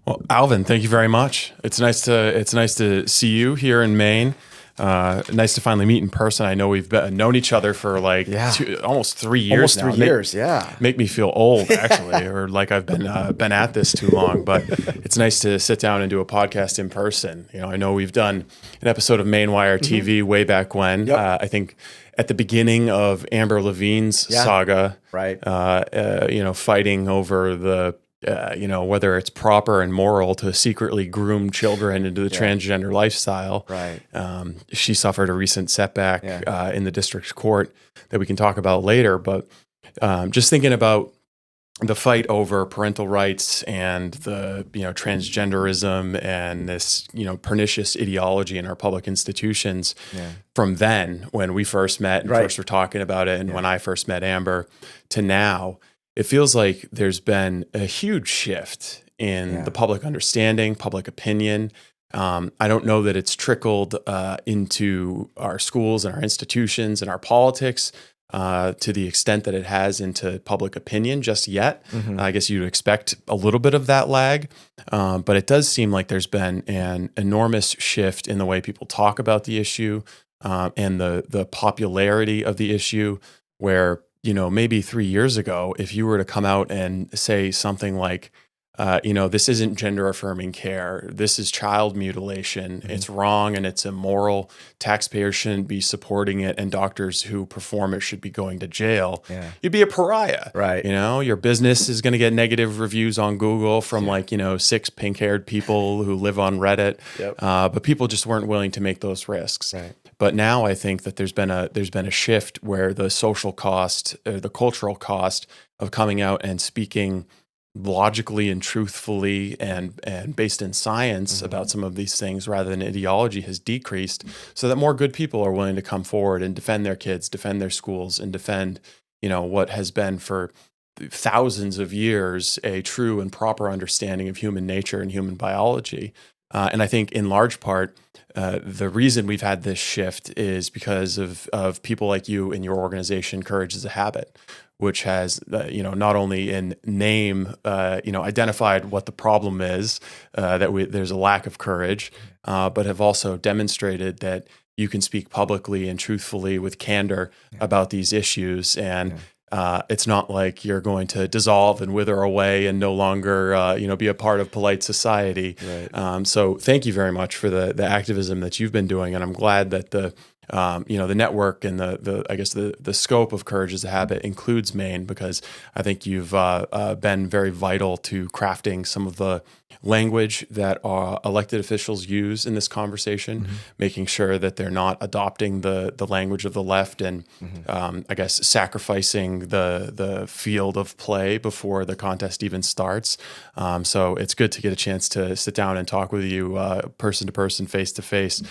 Well, Alvin, thank you very much. It's nice to see you here in Maine. Nice to finally meet in person. I know we've known each other for like Yeah, almost 3 years almost now. 3 years. Yeah. Make me feel old, actually, or like I've been at this too long. But it's nice to sit down and do a podcast in person. I know we've done an episode of Mainwire TV way back when. Yep. I think at the beginning of Amber Levine's Yeah. saga, Right. fighting over whether it's proper and moral to secretly groom children into the transgender lifestyle. Right. She suffered a recent setback Yeah. in the district court that we can talk about later. But just thinking about the fight over parental rights and the transgenderism and this pernicious ideology in our public institutions from then when we first met and first were talking about it and when I first met Amber to now, it feels like there's been a huge shift in the public understanding, public opinion. I don't know that it's trickled into our schools and our institutions and our politics to the extent that it has into public opinion just yet. I guess you'd expect a little bit of that lag, but it does seem like there's been an enormous shift in the way people talk about the issue and the popularity of the issue where, maybe 3 years ago, if you were to come out and say something like, this isn't gender affirming care. This is child mutilation. It's wrong and it's immoral. Taxpayers shouldn't be supporting it, and doctors who perform it should be going to jail. You'd be a pariah, Right. Your business is going to get negative reviews on Google from 6 pink-haired people who live on Reddit. But people just weren't willing to make those risks. Right. But now I think that there's been a shift where the social cost, the cultural cost of coming out and speaking logically and truthfully and based in science about some of these things rather than ideology has decreased, so that more good people are willing to come forward and defend their kids, defend their schools, and defend what has been for thousands of years a true and proper understanding of human nature and human biology. And I think in large part, the reason we've had this shift is because of people like you and your organization, Courage is a Habit, which has, not only in name, identified what the problem is, there's a lack of courage, but have also demonstrated that you can speak publicly and truthfully with candor about these issues. And it's not like you're going to dissolve and wither away and no longer, be a part of polite society. Right. So thank you very much for the activism that you've been doing. And I'm glad that the network and the scope of Courage as a Habit includes Maine, because I think you've been very vital to crafting some of the language that our elected officials use in this conversation, making sure that they're not adopting the language of the left and sacrificing the field of play before the contest even starts. So it's good to get a chance to sit down and talk with you person to person, face to face,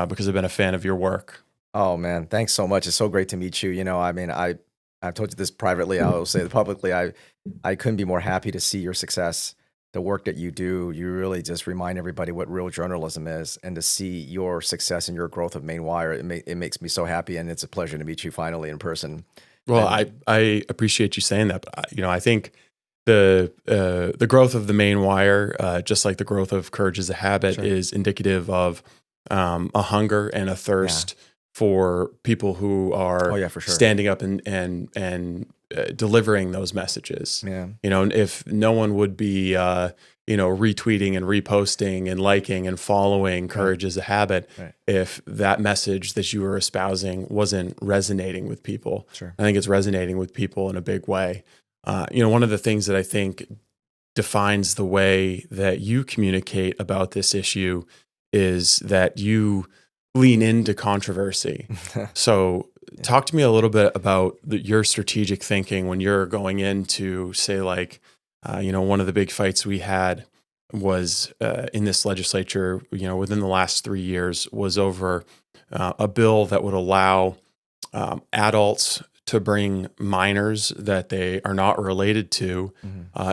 because I've been a fan of your work. Oh man, thanks so much. It's so great to meet you. I've told you this privately. I will say it publicly. I couldn't be more happy to see your success, the work that you do. You really just remind everybody what real journalism is, and to see your success and your growth of Mainwire, it makes me so happy, and it's a pleasure to meet you finally in person. Well, And I appreciate you saying that, but I think the growth of the Mainwire, just like the growth of Courage as a Habit, is indicative of a hunger and a thirst for people who are standing up and delivering those messages. And if no one would be retweeting and reposting and liking and following Courage as a Habit, if that message that you were espousing wasn't resonating with people. I think it's resonating with people in a big way. One of the things that I think defines the way that you communicate about this issue is that you lean into controversy. So talk to me a little bit about your strategic thinking when you're going into, say, one of the big fights we had was in this legislature, within the last 3 years, was over a bill that would allow adults to bring minors that they are not related to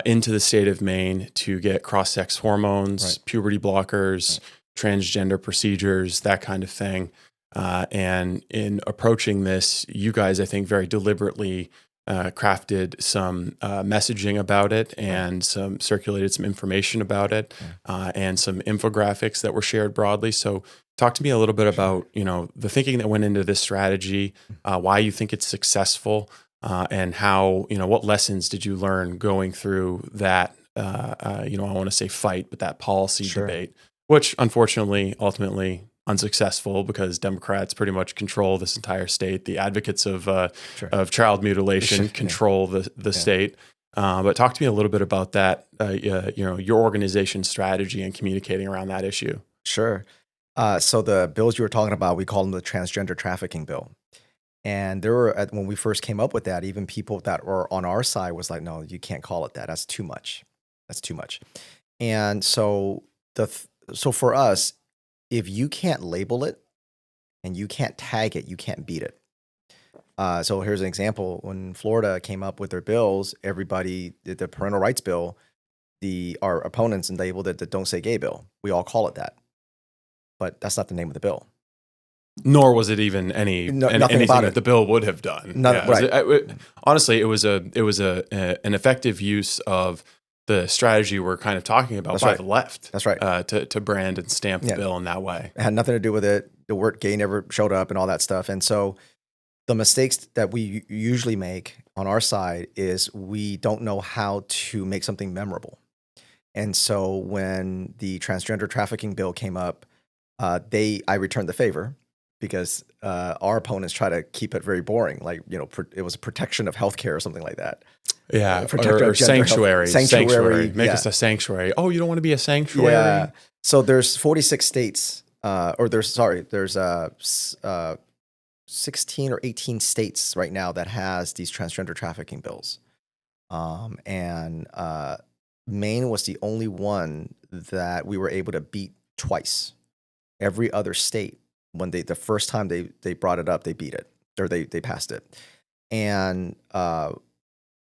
into the state of Maine to get cross-sex hormones, puberty blockers, transgender procedures, that kind of thing. And in approaching this, you guys, I think, very deliberately crafted some messaging about it and circulated some information about it and some infographics that were shared broadly. So talk to me a little bit about, the thinking that went into this strategy, why you think it's successful, and how, what lessons did you learn going through that, I want to say fight, but that policy debate, which unfortunately, ultimately unsuccessful because Democrats pretty much control this entire state. The advocates of child mutilation control the state. But talk to me a little bit about that, your organization's strategy and communicating around that issue. Sure. So the bills you were talking about, we call them the transgender trafficking bill. And there were, when we first came up with that, even people that were on our side was like, no, you can't call it that. That's too much. That's too much. And so so for us, if you can't label it and you can't tag it, you can't beat it. So here's an example. When Florida came up with their bills, everybody did the parental rights bill, our opponents labeled it the Don't Say Gay bill. We all call it that. But that's not the name of the bill. Nor was it even anything that the bill would have done. Honestly, it was an effective use of the strategy we're kind of talking about the left. That's right. To brand and stamp the bill in that way. It had nothing to do with it. The word gay never showed up and all that stuff. And so the mistakes that we usually make on our side is we don't know how to make something memorable. And so when the transgender trafficking bill came up, I returned the favor because our opponents try to keep it very boring. Like, it was a protection of healthcare or something like that. Yeah, or sanctuary. Make us a sanctuary. Oh, you don't want to be a sanctuary? Yeah. So there's 46 states, there's 16 or 18 states right now that has these transgender trafficking bills. And Maine was the only one that we were able to beat twice. Every other state, when the first time they brought it up, they beat it, or they passed it. And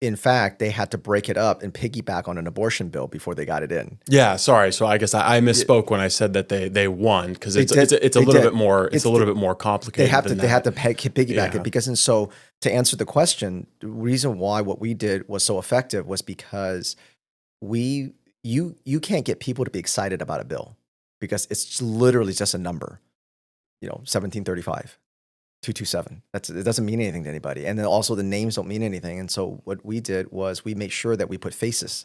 in fact, they had to break it up and piggyback on an abortion bill before they got it in. Yeah, sorry. So I guess I misspoke when I said that they won, because it's a little bit more complicated. They have to piggyback it because, and so to answer the question, the reason why what we did was so effective was because you can't get people to be excited about a bill because it's literally just a number, 1735. 227. It doesn't mean anything to anybody. And then also the names don't mean anything. And so what we did was we made sure that we put faces.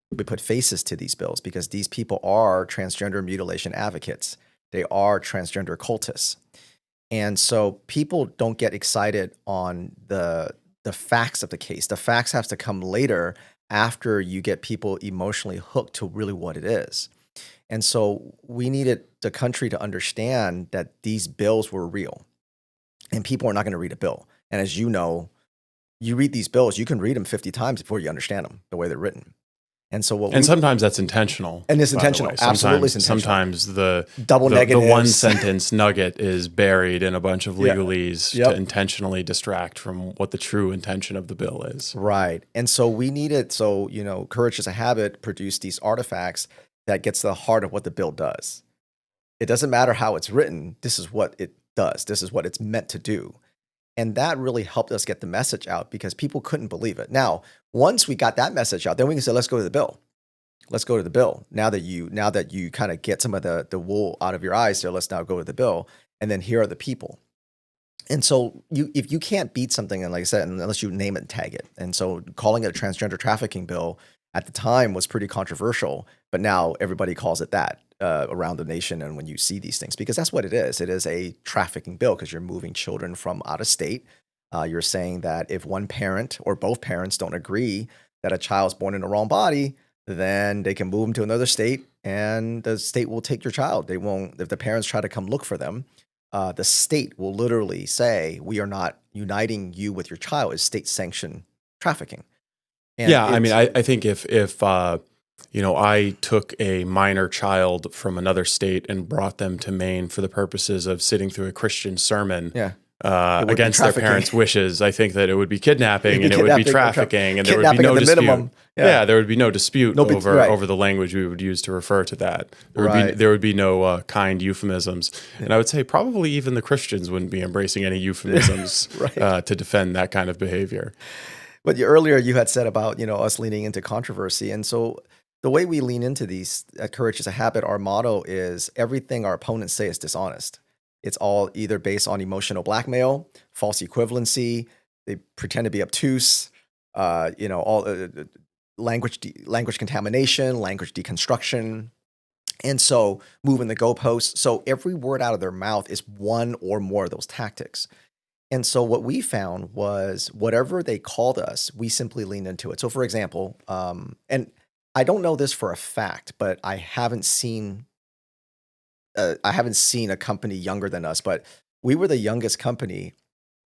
We put faces to these bills because these people are transgender mutilation advocates. They are transgender cultists. And so people don't get excited on the facts of the case. The facts have to come later after you get people emotionally hooked to really what it is. And so we needed the country to understand that these bills were real. And people are not going to read a bill. And as you know, you read these bills, you can read them 50 times before you understand them, the way they're written. And so sometimes that's intentional. And it's intentional. Absolutely intentional. Sometimes the double negatives. The one sentence nugget is buried in a bunch of legalese to intentionally distract from what the true intention of the bill is. Right. And so we needed, Courage as a Habit produced these artifacts that gets to the heart of what the bill does. It doesn't matter how it's written. This is what it does. This is what it's meant to do. And that really helped us get the message out because people couldn't believe it. Now, once we got that message out, then we can say, let's go to the bill. Let's go to the bill. Now that you kind of get some of the wool out of your eyes there, let's now go to the bill. And then here are the people. And so if you can't beat something, and like I said, unless you name it and tag it. And so calling it a transgender trafficking bill at the time was pretty controversial, but now everybody calls it that. Around the nation and when you see these things, because that's what it is. It is a trafficking bill because you're moving children from out of state. You're saying that if one parent or both parents don't agree that a child's born in the wrong body, then they can move them to another state and the state will take your child. They won't, if the parents try to come look for them, the state will literally say, we are not uniting you with your child. It's state sanctioned trafficking. And I think if I took a minor child from another state and brought them to Maine for the purposes of sitting through a Christian sermon against their parents' wishes, I think that it would be kidnapping and it would be trafficking, and there would be no dispute. There would be no dispute over the language we would use to refer to that. There would be no kind euphemisms, and I would say probably even the Christians wouldn't be embracing any euphemisms to defend that kind of behavior. But earlier you had said about, us leaning into controversy. And so the way we lean into these, courage is a habit, our motto is everything our opponents say is dishonest. It's all either based on emotional blackmail, false equivalency, they pretend to be obtuse, all language contamination, language deconstruction. And so moving the goalposts. So every word out of their mouth is one or more of those tactics. And so what we found was whatever they called us, we simply leaned into it. So for example, and I don't know this for a fact, but I haven't seen a company younger than us, but we were the youngest company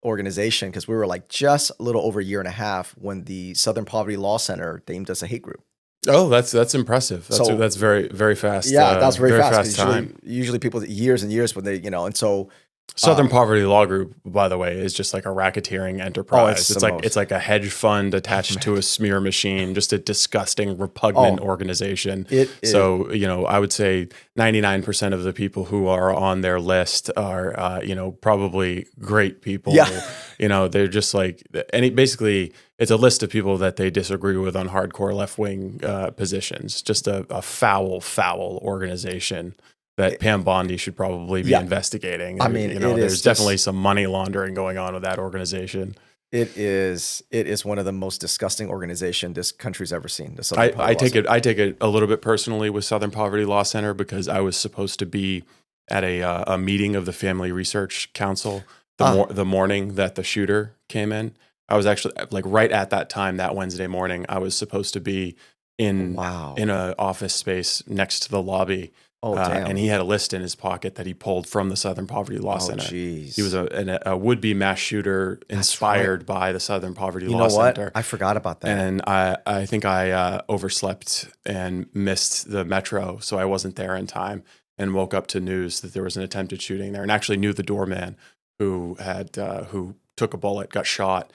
organization because we were like just a little over a year and a half when the Southern Poverty Law Center deemed us a hate group. Oh, that's impressive. That's very very fast. Yeah, that was very fast. Fast time. Usually people years and years when they, and so Southern Poverty Law Group, by the way, is just like a racketeering enterprise. It's like a hedge fund attached to a smear machine, just a disgusting, repugnant organization. So, I would say 99% of the people who are on their list are, probably great people. Yeah. They're just like basically it's a list of people that they disagree with on hardcore left-wing positions. Just a foul organization that Pam Bondi should probably be investigating. I mean, there's definitely some money laundering going on with that organization. It is one of the most disgusting organizations this country's ever seen. I take it a little bit personally with Southern Poverty Law Center because I was supposed to be at a meeting of the Family Research Council the morning that the shooter came in. I was actually like right at that time that Wednesday morning. I was supposed to be in a office space next to the lobby. And he had a list in his pocket that he pulled from the Southern Poverty Law Center. Geez. He was a would-be mass shooter inspired by the Southern Poverty Law Center. I forgot about that. And I think I overslept and missed the metro, so I wasn't there in time and woke up to news that there was an attempted shooting there and actually knew the doorman who took a bullet, got shot,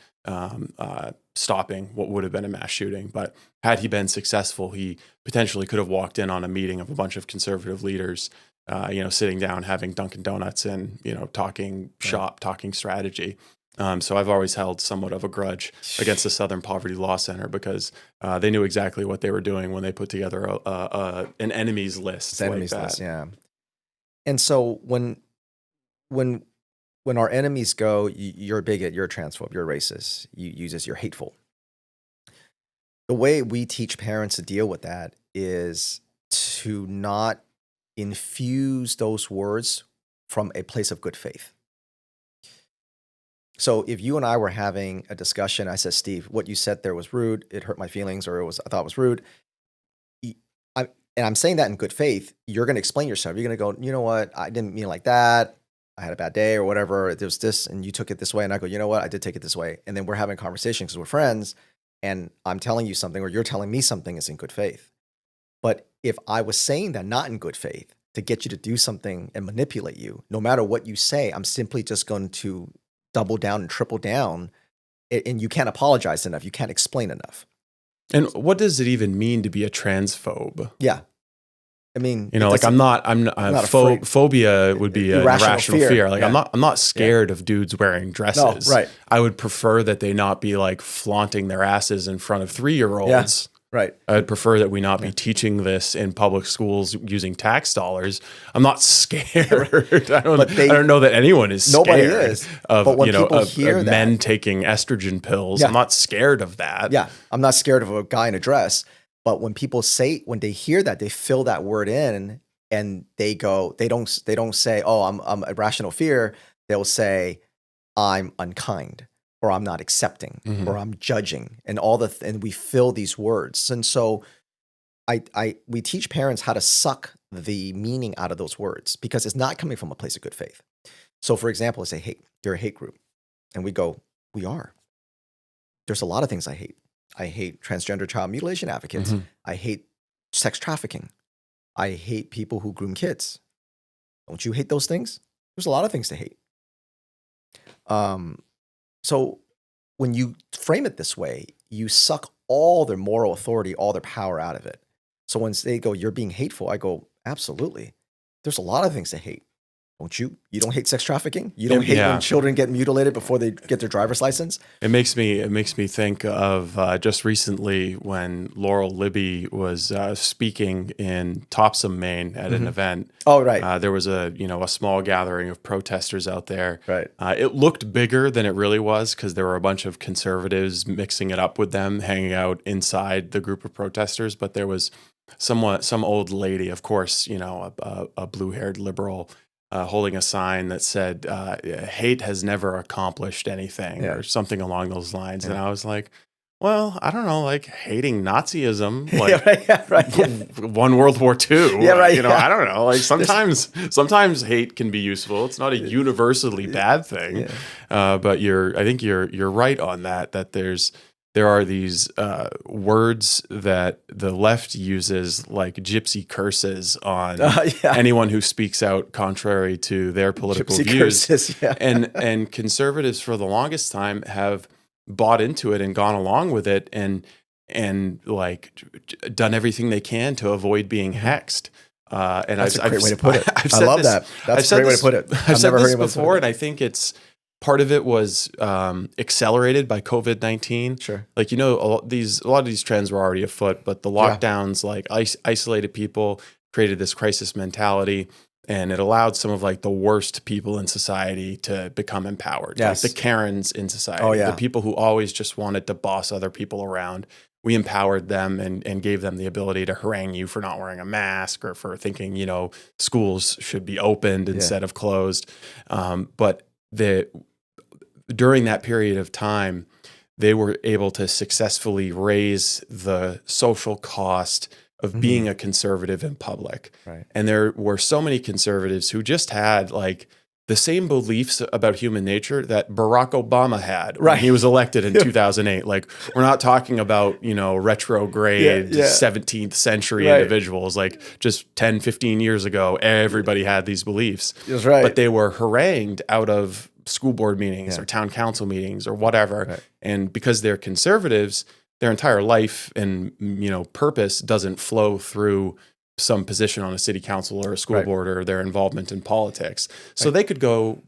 stopping what would have been a mass shooting. But had he been successful, he potentially could have walked in on a meeting of a bunch of conservative leaders, sitting down, having Dunkin' Donuts and, talking shop, talking strategy. So I've always held somewhat of a grudge against the Southern Poverty Law Center because they knew exactly what they were doing when they put together an enemies list. List, yeah. And so when our enemies go, you're a bigot, you're a transphobe, you're a racist, you use this, you're hateful. The way we teach parents to deal with that is to not infuse those words from a place of good faith. So if you and I were having a discussion, I said, Steve, what you said there was rude, it hurt my feelings, or I thought it was rude. And I'm saying that in good faith, you're going to explain yourself. You're going to go, you know what, I didn't mean it like that. I had a bad day or whatever. There was this and you took it this way. And I go, you know what, I did take it this way. And then we're having a conversation because we're friends and I'm telling you something or you're telling me something is in good faith. But if I was saying that not in good faith to get you to do something and manipulate you, no matter what you say, I'm simply just going to double down and triple down. And you can't apologize enough. You can't explain enough. And what does it even mean to be a transphobe? Yeah. I mean, phobia would be an irrational fear. Like I'm not scared of dudes wearing dresses. No, right. I would prefer that they not be like flaunting their asses in front of 3-year-olds. Yeah. Right. I would prefer that we not be teaching this in public schools using tax dollars. I'm not scared. I don't know that anyone is scared. Nobody is. Of, but when people hear that, men taking estrogen pills. I'm not scared of that. Yeah. I'm not scared of a guy in a dress. But when people when they hear that, they fill that word in and they don't say, oh, I'm irrational fear. They'll say, I'm unkind. Or I'm not accepting, or I'm judging, and and we fill these words. And so we teach parents how to suck the meaning out of those words because it's not coming from a place of good faith. So for example, I say, hey, you're a hate group. And we go, we are. There's a lot of things I hate. I hate transgender child mutilation advocates. I hate sex trafficking. I hate people who groom kids. Don't you hate those things? There's a lot of things to hate. So when you frame it this way, you suck all their moral authority, all their power out of it. So when they go, you're being hateful, I go, absolutely. There's a lot of things to hate. don't you? You don't hate sex trafficking? You don't hate Yeah. when children get mutilated before they get their driver's license? It makes me think of just recently when Laurel Libby was speaking in Topsom, Maine, at an event. Oh, right. There was a small gathering of protesters out there. Right. It looked bigger than it really was because there were a bunch of conservatives mixing it up with them, hanging out inside the group of protesters. But there was some old lady, of course, a blue-haired liberal, holding a sign that said, hate has never accomplished anything, or something along those lines. And I was like, well, I don't know, like hating Nazism, like won World War II. Yeah, right. I don't know. Like sometimes hate can be useful. It's not a universally bad thing. But I think you're right on that there are these words that the left uses, like gypsy curses on anyone who speaks out contrary to their political gypsy views. Curses, and conservatives for the longest time have bought into it and gone along with it and like done everything they can to avoid being hexed. And that's a great way to put it. I love that. That's a great way to put it. I've never heard this before, and I think it's part of it was accelerated by COVID-19. Sure. Like, a lot of these trends were already afoot, but the lockdowns like isolated people, created this crisis mentality, and it allowed some of like the worst people in society to become empowered. Yes. Like the Karens in society, Oh, yeah. the people who always just wanted to boss other people around. We empowered them and gave them the ability to harangue you for not wearing a mask or for thinking, schools should be opened instead of closed. But during that period of time, they were able to successfully raise the social cost of being a conservative in public. Right. And there were so many conservatives who just had like the same beliefs about human nature that Barack Obama had when he was elected in 2008. Like, we're not talking about, retrograde 17th century individuals. Like, just 10, 15 years ago, everybody had these beliefs. That's right. But they were harangued out of school board meetings or town council meetings or whatever. Right. And because they're conservatives, their entire life and, purpose doesn't flow through some position on a city council or a school board or their involvement in politics. So they could go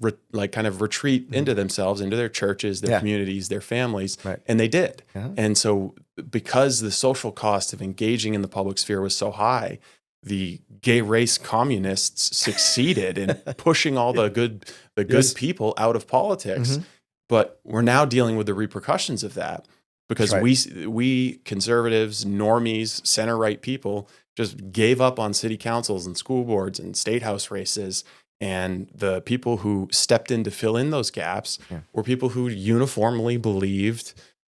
kind of retreat into themselves, into their churches, their communities, their families, and they did. And so because the social cost of engaging in the public sphere was so high, the gay race communists succeeded in pushing all the good people out of politics. But we're now dealing with the repercussions of that. Because we conservatives, normies, center-right people just gave up on city councils and school boards and state house races. And the people who stepped in to fill in those gaps were people who uniformly believed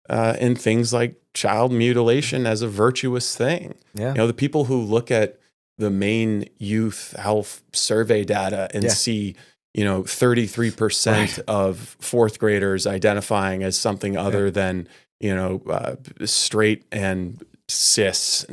in things like child mutilation as a virtuous thing. The people who look at the Maine youth health survey data and see 33% of fourth graders identifying as something other than straight and cis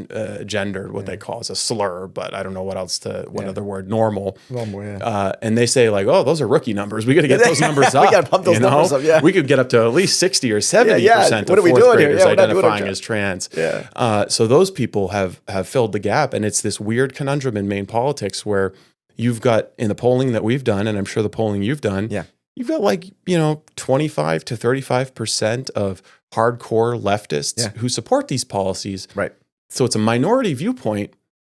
gendered, what they call as a slur, but I don't know what other word, normal. And they say like, oh, those are rookie numbers. We got to get those numbers up. We got to pump those numbers up. We could get up to at least 60 or 70% of fourth graders identifying as trans. So those people have filled the gap. And it's this weird conundrum in Maine politics where you've got, in the polling that we've done, and I'm sure the polling you've done, you've got like, 25 to 35% of hardcore leftists who support these policies. Right. So it's a minority viewpoint,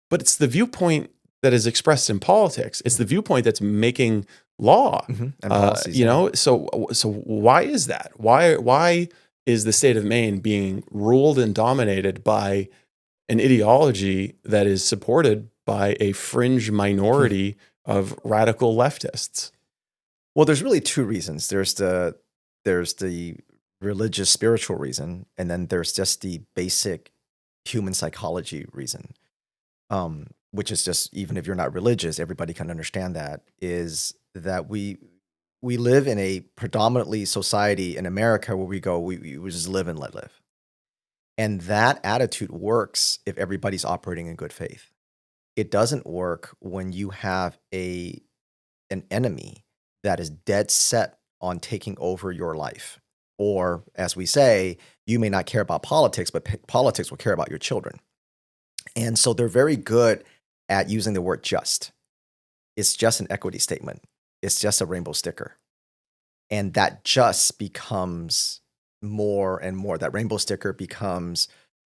but it's the viewpoint that is expressed in politics. It's the viewpoint that's making law. And policies, So why is that? Why is the state of Maine being ruled and dominated by an ideology that is supported by a fringe minority of radical leftists? Well, there's really two reasons. There's the religious, spiritual reason, and then there's just the basic human psychology reason, which is just, even if you're not religious, everybody can understand that, is that we live in a predominantly society in America where we just live and let live. And that attitude works if everybody's operating in good faith. It doesn't work when you have an enemy that is dead set on taking over your life. Or, as we say, you may not care about politics, but politics will care about your children. And so they're very good at using the word just. It's just an equity statement. it's just a rainbow sticker. And that just becomes more and more. That rainbow sticker becomes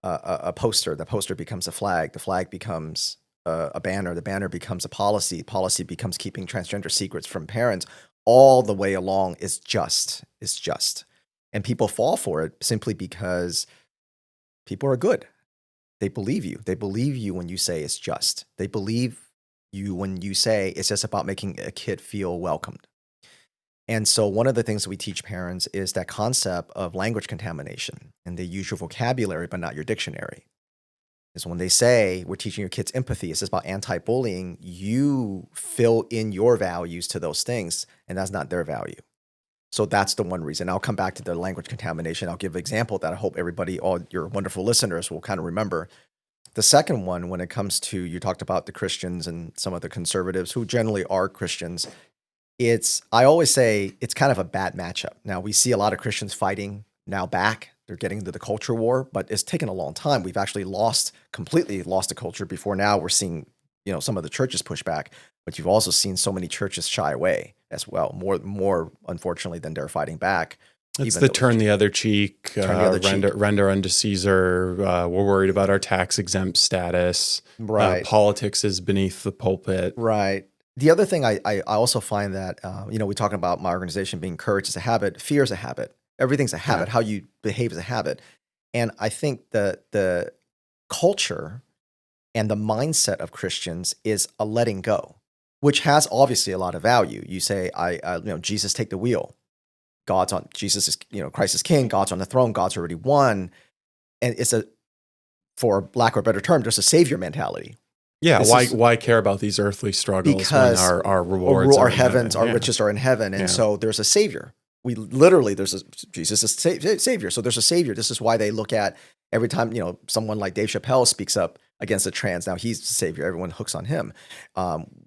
a poster. The poster becomes a flag. The flag becomes a banner. The banner becomes a policy. Policy becomes keeping transgender secrets from parents. All the way along is just. It's just. And people fall for it simply because people are good. They believe you. They believe you when you say it's just. They believe you when you say it's just about making a kid feel welcomed. And so one of the things that we teach parents is that concept of language contamination, and they use your vocabulary, but not your dictionary. Is when they say we're teaching your kids empathy, it's just about anti-bullying, you fill in your values to those things, and that's not their value. So that's the one reason. I'll come back to the language contamination. I'll give an example that I hope everybody, all your wonderful listeners, will kind of remember. The second one, when it comes to, you talked about the Christians and some of the conservatives who generally are Christians, I always say it's kind of a bad matchup. Now, we see a lot of Christians fighting now back. They're getting into the culture war, but it's taken a long time. We've actually completely lost the culture before now. We're seeing, some of the churches push back, but you've also seen so many churches shy away as well. More unfortunately than they're fighting back. It's the turn the other cheek, render unto Caesar. We're worried about our tax exempt status. Right. Politics is beneath the pulpit. Right. The other thing I also find that, we're talking about my organization being courage is a habit, fear is a habit. Everything's a habit. Yeah. How you behave is a habit. And I think the culture and the mindset of Christians is a letting go, which has obviously a lot of value. You say, Jesus, take the wheel. Jesus is, Christ is king. God's on the throne. God's already won. And it's for lack of a better term, just a savior mentality. Yeah, why care about these earthly struggles because when our rewards our heavens, our riches are in heaven. And so there's a savior. Jesus is savior. So there's a savior. This is why they look at every time, someone like Dave Chappelle speaks up against the trans. Now he's the savior. Everyone hooks on him.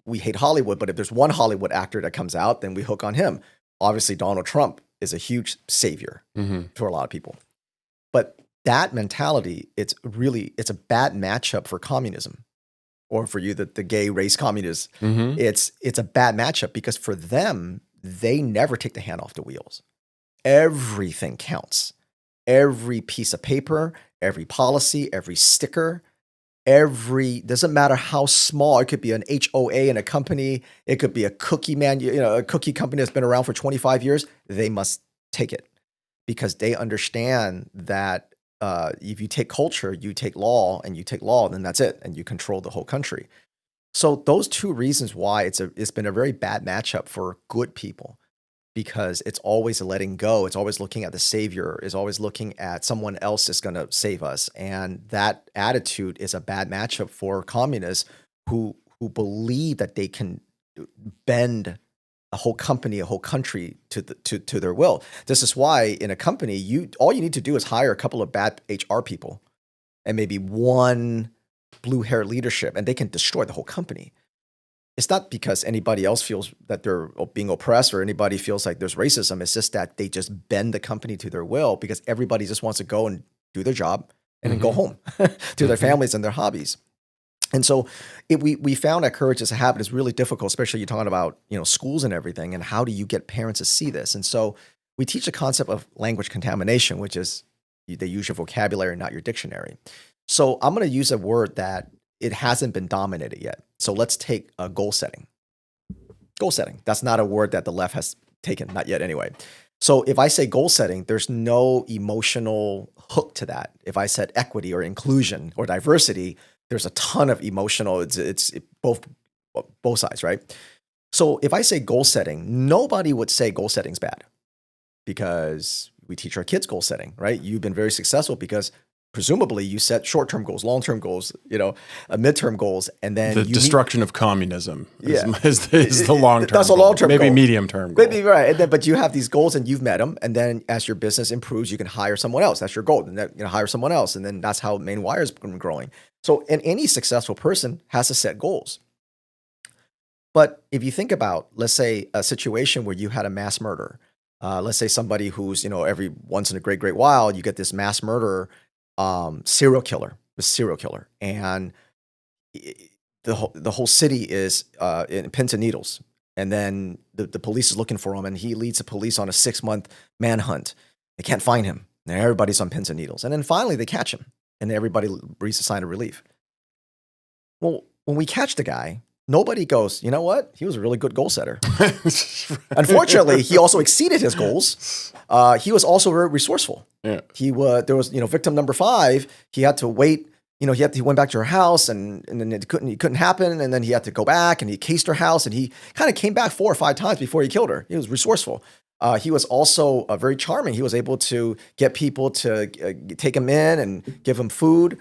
We hate Hollywood, but if there's one Hollywood actor that comes out, then we hook on him. Obviously, Donald Trump is a huge savior for a lot of people. But that mentality, it's a bad matchup for communism. Or for you, the gay race communists, it's a bad matchup because for them, they never take the hand off the wheels. Everything counts. Every piece of paper, every policy, every sticker, doesn't matter how small. It could be an HOA in a company. It could be a cookie a cookie company that's been around for 25 years. They must take it because they understand that if you take culture, you take law, then that's it, and you control the whole country. So those two reasons why it's been a very bad matchup for good people, because it's always letting go. It's always looking at the savior. It's always looking at someone else is going to save us, and that attitude is a bad matchup for communists who believe that they can bend a whole company, a whole country to their will. This is why in a company, all you need to do is hire a couple of bad HR people and maybe one blue-haired leadership, and they can destroy the whole company. It's not because anybody else feels that they're being oppressed or anybody feels like there's racism. It's just that they just bend the company to their will because everybody just wants to go and do their job and then go home to their families and their hobbies. And so we found that courage as a habit is really difficult, especially you're talking about, schools and everything, and how do you get parents to see this? And so we teach the concept of language contamination, which is they use your vocabulary, not your dictionary. So I'm going to use a word that it hasn't been dominated yet. So let's take goal setting. Goal setting. That's not a word that the left has taken, not yet anyway. So if I say goal setting, there's no emotional hook to that. If I said equity or inclusion or diversity, there's a ton of emotional, it's both sides, right? So if I say goal setting, nobody would say goal setting's bad because we teach our kids goal setting, right? You've been very successful because presumably you set short-term goals, long-term goals, midterm goals, and then the destruction of communism is the long-term. That's a long-term goal. Maybe goal. Medium-term goal. Maybe right, and then but you have these goals and you've met them, and then as your business improves, you can hire someone else. That's your goal, and then hire someone else, and then that's how Maine Wire's been growing. So, and any successful person has to set goals. But if you think about, let's say, a situation where you had a mass murder, let's say somebody who's every once in a great while you get this mass murderer. Serial killer, and the whole city is in pins and needles. And then the police is looking for him, and he leads the police on a 6-month manhunt. They can't find him. And everybody's on pins and needles. And then finally they catch him, and everybody breathes a sign of relief. Well, when we catch the guy, nobody goes, you know what? He was a really good goal setter. Unfortunately, he also exceeded his goals. He was also very resourceful. Yeah. There was, victim number 5. He had to wait. He went back to her house, and then it couldn't happen. And then he had to go back, and he cased her house, and he kind of came back 4 or 5 times before he killed her. He was resourceful. He was also very charming. He was able to get people to take him in and give him food.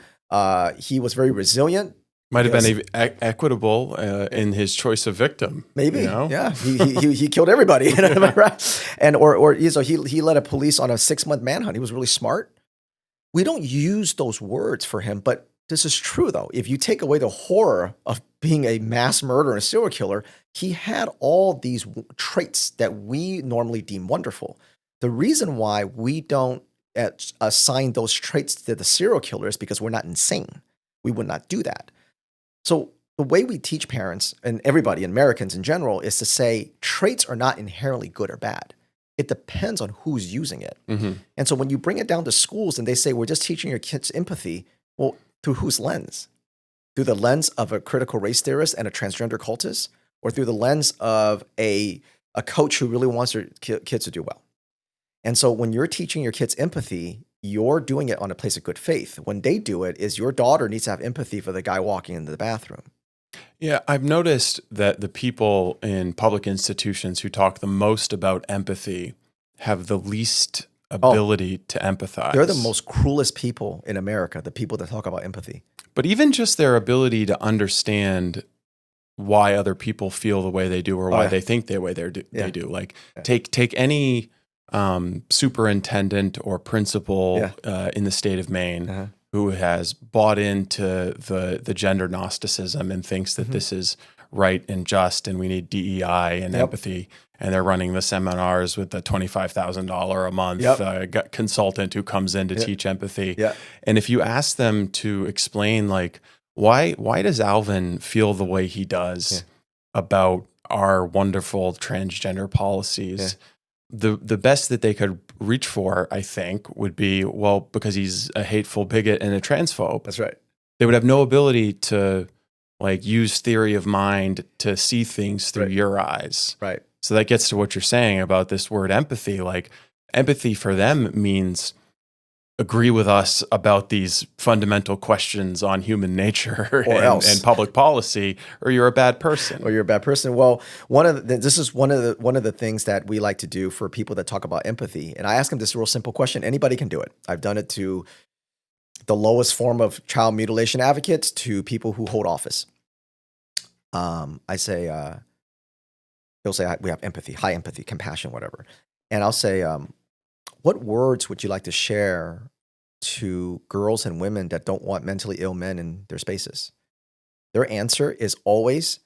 He was very resilient. Might have been equitable in his choice of victim. Maybe, yeah. He killed everybody, and so he led a police on a 6-month manhunt. He was really smart. We don't use those words for him, but this is true though. If you take away the horror of being a mass murderer and a serial killer, he had all these traits that we normally deem wonderful. The reason why we don't assign those traits to the serial killer is because we're not insane. We would not do that. So the way we teach parents and everybody, Americans in general, is to say traits are not inherently good or bad. It depends on who's using it. Mm-hmm. And so when you bring it down to schools and they say, we're just teaching your kids empathy, well, through whose lens? Through the lens of a critical race theorist and a transgender cultist, or through the lens of a coach who really wants their kids to do well? And so when you're teaching your kids empathy, you're doing it on a place of good faith. When they do it, is your daughter needs to have empathy for the guy walking into the bathroom. Yeah, I've noticed that the people in public institutions who talk the most about empathy have the least ability to empathize. They're the most cruelest people in America, the people that talk about empathy. But even just their ability to understand why other people feel the way they do or why they think the way they do. Like take any superintendent or principal in the state of Maine who has bought into the gender Gnosticism and thinks that this is right and just and we need DEI and empathy, and they're running the seminars with the $25,000 a month consultant who comes in to teach empathy. And if you ask them to explain, like, why does Alvin feel the way he does about our wonderful transgender policies? The best that they could reach for, I think, would be, well, because he's a hateful bigot and a transphobe. That's right. They would have no ability to like use theory of mind to see things through your eyes. Right. So that gets to what you're saying about this word empathy. Like, empathy for them means agree with us about these fundamental questions on human nature and public policy, or you're a bad person. Well, this is one of the things that we like to do for people that talk about empathy. And I ask them this real simple question. Anybody can do it. I've done it to the lowest form of child mutilation advocates to people who hold office. I say, they'll say, we have empathy, high empathy, compassion, whatever. And I'll say, what words would you like to share to girls and women that don't want mentally ill men in their spaces? Their answer is always,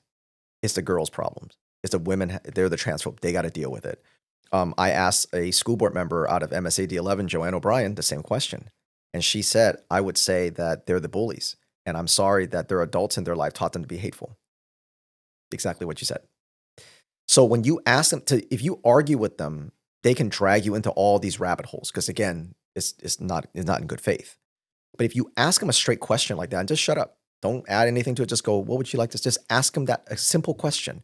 it's the girls' problems. It's the women, they're the transphobe. They got to deal with it. I asked a school board member out of MSAD 11, Joanne O'Brien, the same question. And she said, I would say that they're the bullies. And I'm sorry that their adults in their life taught them to be hateful. Exactly what you said. So when you ask them if you argue with them, they can drag you into all these rabbit holes. Because again, it's not in good faith. But if you ask them a straight question like that and just shut up, don't add anything to it, just go, what would you like to, just ask them a simple question.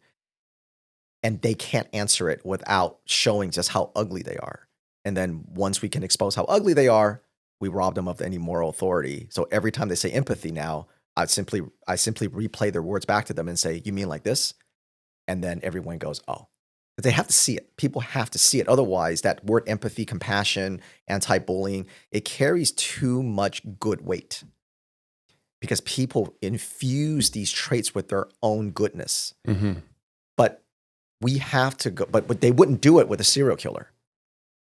And they can't answer it without showing just how ugly they are. And then once we can expose how ugly they are, we rob them of any moral authority. So every time they say empathy now, I simply replay their words back to them and say, you mean like this? And then everyone goes, oh. But they have to see it. People have to see it. Otherwise, that word empathy, compassion, anti-bullying, it carries too much good weight. Because people infuse these traits with their own goodness. Mm-hmm. But we have to go, but they wouldn't do it with a serial killer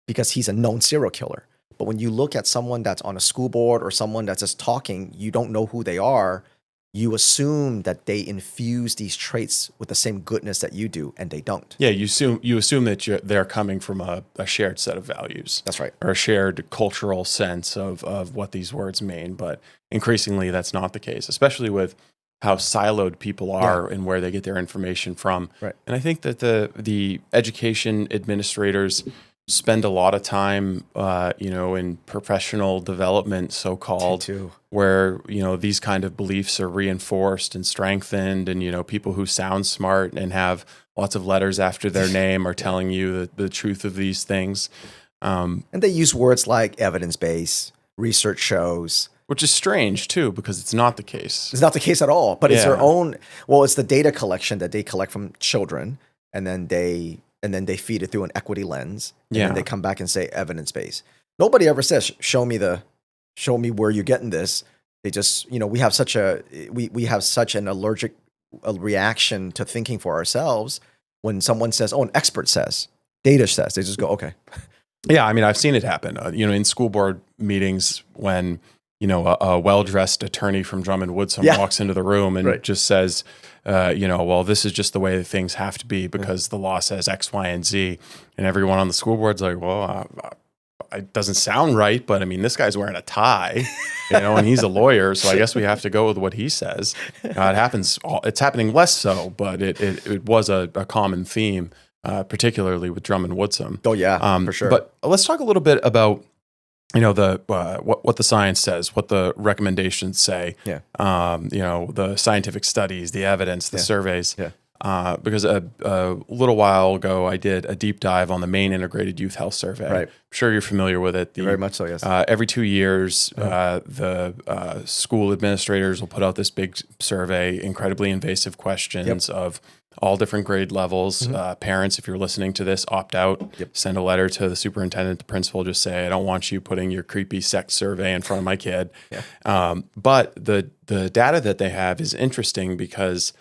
because he's a known serial killer. But when you look at someone that's on a school board or someone that's just talking, you don't know who they are. You assume that they infuse these traits with the same goodness that you do, and they don't. Yeah, you assume that they're coming from a shared set of values. That's right. Or a shared cultural sense of what these words mean. But increasingly, that's not the case, especially with how siloed people are and where they get their information from. Right. And I think that the education administrators spend a lot of time, in professional development, so-called, too. where, these kind of beliefs are reinforced and strengthened. And, people who sound smart and have lots of letters after their name are telling you the truth of these things. And they use words like evidence-based, research shows. Which is strange, too, because it's not the case. It's not the case at all, but it's their own, it's the data collection that they collect from children, and then they feed it through an equity lens, and then they come back and say evidence-based. Nobody ever says, show me where you're getting this. They just, we have such an allergic reaction to thinking for ourselves. When someone says, an expert says, data says, they just go, okay. Yeah, I mean, I've seen it happen, in school board meetings when, a well-dressed attorney from Drummond Woodson walks into the room and just says, well, this is just the way that things have to be because the law says X, Y, and Z. And everyone on the school board's like, well, it doesn't sound right, but I mean, this guy's wearing a tie, and he's a lawyer, so I guess we have to go with what he says. It happens. It's happening less so, but it was a common theme, particularly with Drummond Woodson. Oh yeah, for sure. But let's talk a little bit about what the science says, what the recommendations say. Yeah. The scientific studies, the evidence, the surveys. Yeah. Because a little while ago, I did a deep dive on the Maine Integrated Youth Health Survey. Right. I'm sure you're familiar with it. Very much so, yes. Every 2 years, the school administrators will put out this big survey, incredibly invasive questions of all different grade levels. Parents, if you're listening to this, opt out. Send a letter to the superintendent, the principal, just say, I don't want you putting your creepy sex survey in front of my kid. But the data that they have is interesting because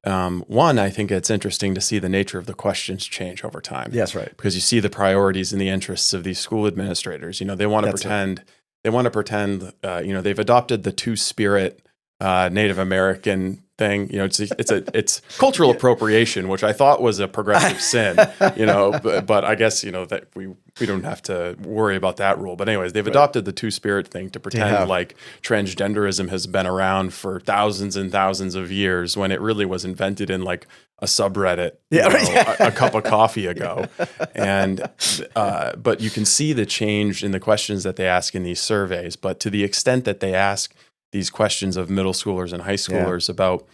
one, I think it's interesting to see the nature of the questions change over time. Yes, right. Because you see the priorities and the interests of these school administrators. They want to pretend. They want to pretend. They've adopted the two-spirit Native American thing. It's cultural appropriation, which I thought was a progressive sin. But I guess that we don't have to worry about that rule. But anyways, they've adopted the two-spirit thing to pretend like transgenderism has been around for thousands and thousands of years when it really was invented in like a subreddit, a cup of coffee ago. And but you can see the change in the questions that they ask in these surveys. But to the extent that they ask these questions of middle schoolers and high schoolers about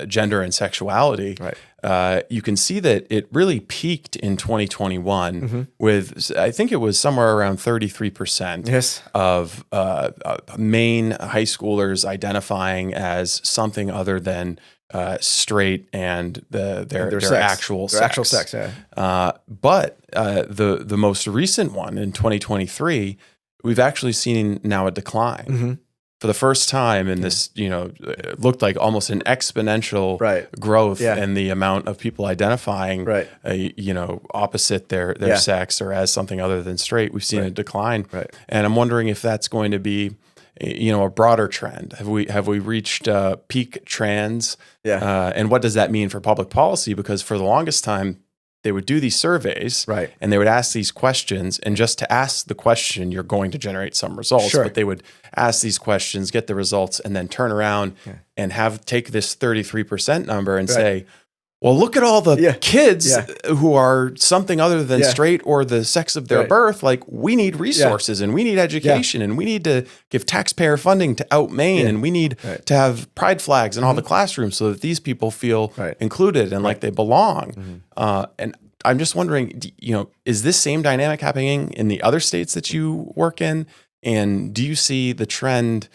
gender and sexuality, you can see that it really peaked in 2021 with, I think it was somewhere around 33% of Maine high schoolers identifying as something other than straight and their actual sex. Their actual sex, But the most recent one in 2023, we've actually seen now a decline. For the first time in this, it looked like almost an exponential growth in the amount of people identifying, opposite their sex or as something other than straight. We've seen a decline, and I'm wondering if that's going to be, a broader trend. Have we reached peak trans? And what does that mean for public policy? Because for the longest time, they would do these surveys and they would ask these questions, and just to ask the question, you're going to generate some results, but they would ask these questions, get the results, and then turn around and take this 33% number and say, well, look at all the kids who are something other than straight or the sex of their birth. Like, we need resources and we need education and we need to give taxpayer funding to Out Maine and we need to have pride flags in all the classrooms so that these people feel included and like they belong. And I'm just wondering, is this same dynamic happening in the other states that you work in? And do you see the trend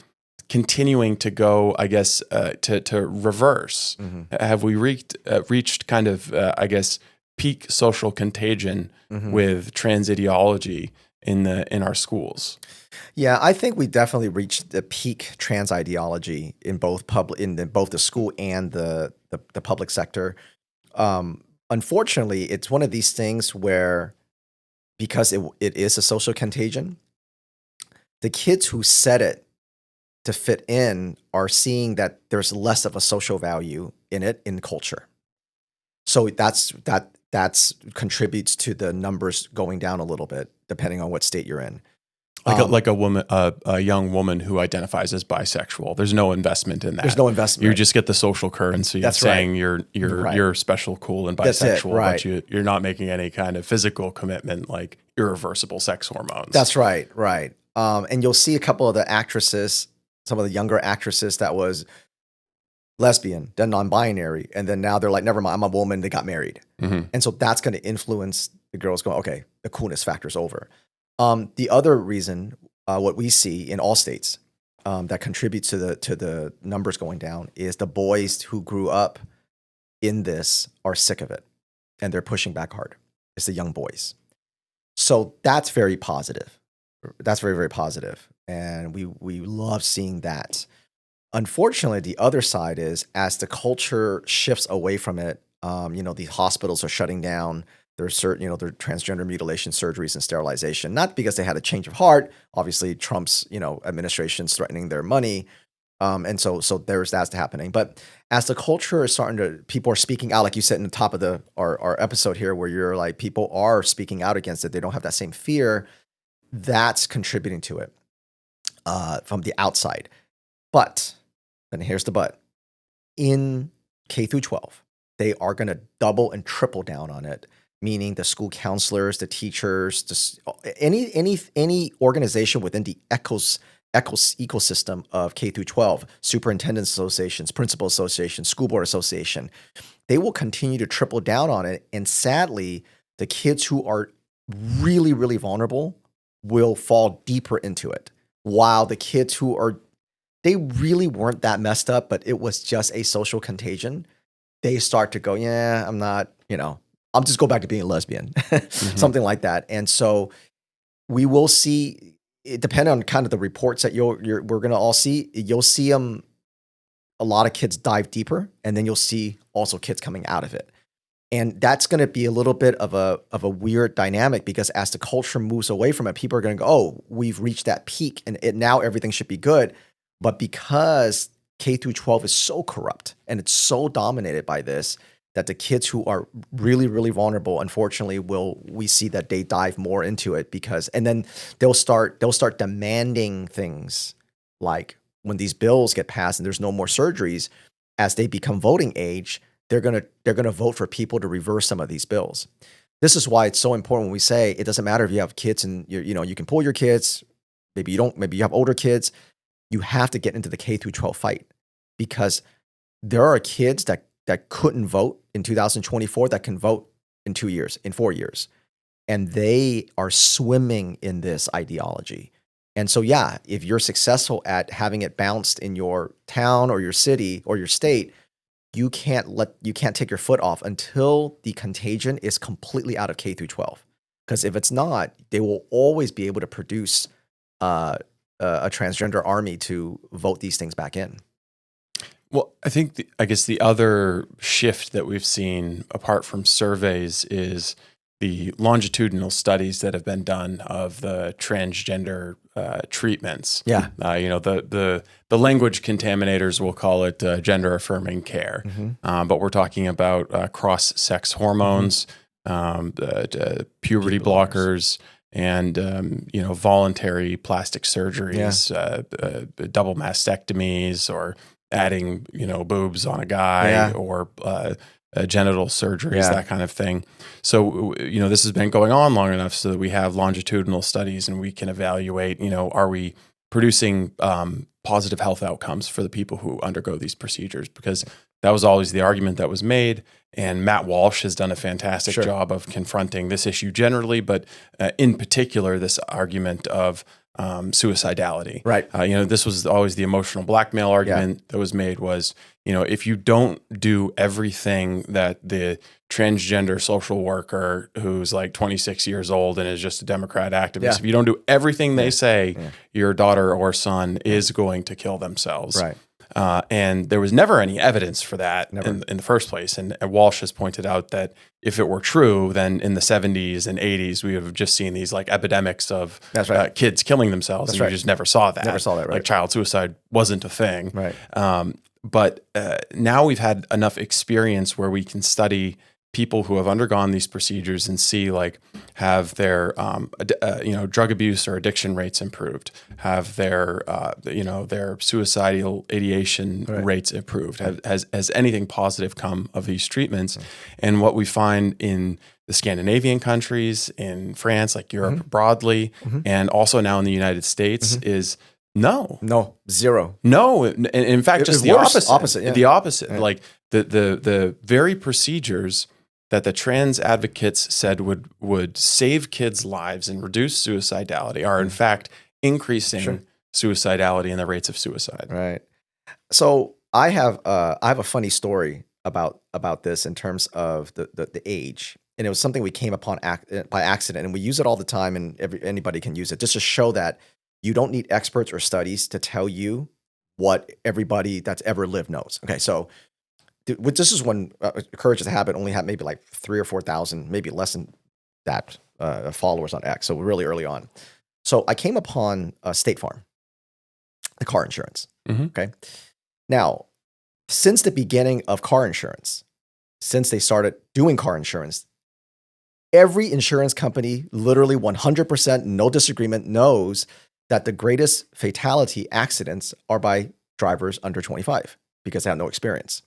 continuing to go, I guess, to reverse? Have we reached kind of, I guess, peak social contagion with trans ideology in our schools? Yeah, I think we definitely reached the peak trans ideology in both the school and the public sector. Unfortunately, it's one of these things where, because it is a social contagion, the kids who said it to fit in are seeing that there's less of a social value in it in culture. So that's contributes to the numbers going down a little bit, depending on what state you're in. Like a woman, a young woman who identifies as bisexual. There's no investment in that. There's no investment. You just get the social currency of saying you're special, cool, and bisexual, but you're not making any kind of physical commitment like irreversible sex hormones. That's right. And you'll see a couple of the actresses, some of the younger actresses that was lesbian, then non-binary, and then now they're like, never mind, I'm a woman. They got married, and so that's going to influence the girls going, okay, the coolness factor's over. The other reason, what we see in all states that contributes to the numbers going down is the boys who grew up in this are sick of it, and they're pushing back hard. It's the young boys. So that's very positive. That's very, very positive. And we love seeing that. Unfortunately, the other side is as the culture shifts away from it, the hospitals are shutting down. There's certain, their transgender mutilation surgeries and sterilization, not because they had a change of heart. Obviously, Trump's, administration's threatening their money. And so there's that's happening. But as the culture is people are speaking out, like you said in the top of our episode here, where you're like, people are speaking out against it. They don't have that same fear. That's contributing to it from the outside. But, and here's the but, in K through 12, they are going to double and triple down on it. Meaning the school counselors, the teachers, any organization within the ecosystem of K through 12, superintendents associations, principal associations, school board association, they will continue to triple down on it. And sadly, the kids who are really, really vulnerable will fall deeper into it. While the kids they really weren't that messed up, but it was just a social contagion, they start to go, yeah, I'm not, I'll just go back to being a lesbian, something like that. And so we will see, it depending on kind of the reports that we're going to all see, you'll see a lot of kids dive deeper, and then you'll see also kids coming out of it. And that's going to be a little bit of a weird dynamic, because as the culture moves away from it, people are going to go, oh, we've reached that peak and now everything should be good. But because K through 12 is so corrupt and it's so dominated by this, that the kids who are really, really vulnerable, unfortunately, we see that they dive more into it, and then they'll start demanding things like, when these bills get passed and there's no more surgeries, as they become voting age, they're gonna vote for people to reverse some of these bills. This is why it's so important when we say it doesn't matter if you have kids and you can pull your kids, maybe you don't, maybe you have older kids, you have to get into the K through 12 fight, because there are kids that couldn't vote in 2024 that can vote in 2 years, in 4 years. And they are swimming in this ideology. And so, yeah, if you're successful at having it bounced in your town or your city or your state, you can't take your foot off until the contagion is completely out of K through 12. Because if it's not, they will always be able to produce a transgender army to vote these things back in. Well, I guess the other shift that we've seen apart from surveys is the longitudinal studies that have been done of the transgender treatments. Yeah. The language contaminators will call it gender affirming care, but we're talking about cross-sex hormones, puberty blockers, and voluntary plastic surgeries, double mastectomies, or adding, boobs on a guy, or genital surgeries, that kind of thing. So, this has been going on long enough so that we have longitudinal studies and we can evaluate, are we producing positive health outcomes for the people who undergo these procedures? Because that was always the argument that was made. And Matt Walsh has done a fantastic job of confronting this issue generally, but in particular, this argument of suicidality. Right. This was always the emotional blackmail argument that was made was, if you don't do everything that the transgender social worker who's like 26 years old and is just a Democrat activist, if you don't do everything they say, your daughter or son is going to kill themselves. Right. And there was never any evidence for that in the first place. And Walsh has pointed out that if it were true, then in the 70s and 80s, we would have just seen these like epidemics of kids killing themselves. You just never saw that. Never saw that, right. Like child suicide wasn't a thing. Right. But now we've had enough experience where we can study people who have undergone these procedures and see like have their drug abuse or addiction rates improved, have their their suicidal ideation rates improved, has anything positive come of these treatments. And what we find in the Scandinavian countries, in France, like Europe broadly, and also now in the United States is no, zero. No, in fact, just the opposite. Yeah. The opposite. Like the very procedures that the trans advocates said would save kids' lives and reduce suicidality are in fact increasing suicidality and the rates of suicide. Right. So I have a funny story about this in terms of the age. And it was something we came upon by accident, and we use it all the time, and anybody can use it just to show that you don't need experts or studies to tell you what everybody that's ever lived knows. Okay, so this is when Courage is a Habit only had maybe like 3,000 or 4,000, maybe less than that, followers on X. So really early on. So I came upon State Farm, the car insurance. Okay, now since the beginning of car insurance, since they started doing car insurance, every insurance company, literally 100%, no disagreement, knows that the greatest fatality accidents are by drivers under 25 because they have no experience.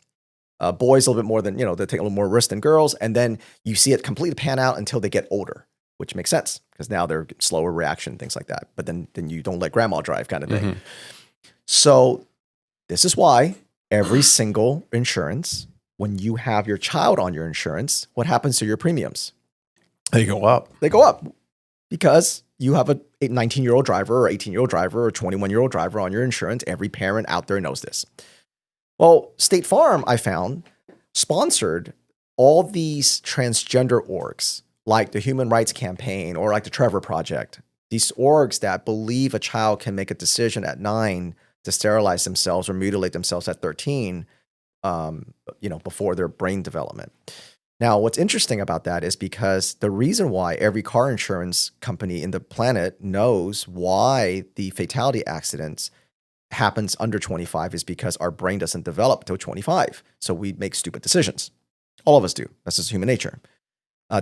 Boys a little bit more than, they take a little more risk than girls. And then you see it completely pan out until they get older, which makes sense because now they're slower reaction, things like that. But then you don't let grandma drive kind of thing. So this is why every single insurance, when you have your child on your insurance, what happens to your premiums? They go up. They go up because you have a 19-year-old driver or 18-year-old driver or 21-year-old driver on your insurance. Every parent out there knows this. Well, State Farm, I found, sponsored all these transgender orgs, like the Human Rights Campaign or like the Trevor Project. These orgs that believe a child can make a decision at 9 to sterilize themselves or mutilate themselves at 13, before their brain development. Now, what's interesting about that is because the reason why every car insurance company in the planet knows why the fatality accidents happens under 25 is because our brain doesn't develop till 25. So we make stupid decisions. All of us do. That's just human nature.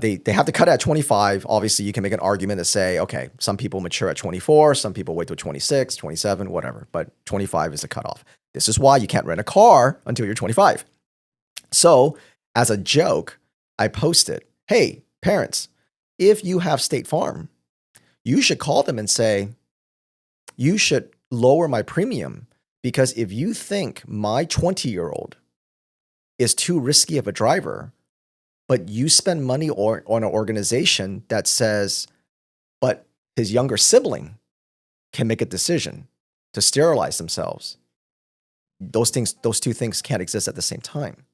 They have to cut it at 25. Obviously, you can make an argument to say, okay, some people mature at 24, some people wait till 26, 27, whatever. But 25 is the cutoff. This is why you can't rent a car until you're 25. So as a joke, I posted, hey, parents, if you have State Farm, you should call them and say, you should lower my premium because if you think my 20-year-old is too risky of a driver, but you spend money on an organization that says, but his younger sibling can make a decision to sterilize themselves, those two things can't exist at the same time.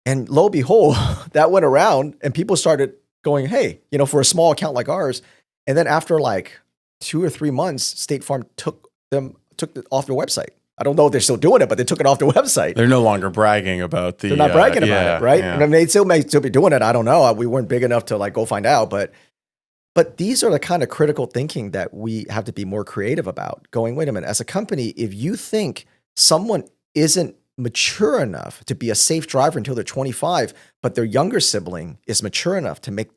And lo and behold, that went around and people started going, hey, for a small account like ours. And then after like 2 or 3 months, State Farm took it off their website. I don't know if they're still doing it, but they took it off their website. They're no longer bragging about the. They're not bragging about it, right? Yeah. And I mean, they may still be doing it. I don't know. We weren't big enough to like go find out, but these are the kind of critical thinking that we have to be more creative about. Going, wait a minute, as a company, if you think someone isn't mature enough to be a safe driver until they're 25, but their younger sibling is mature enough to make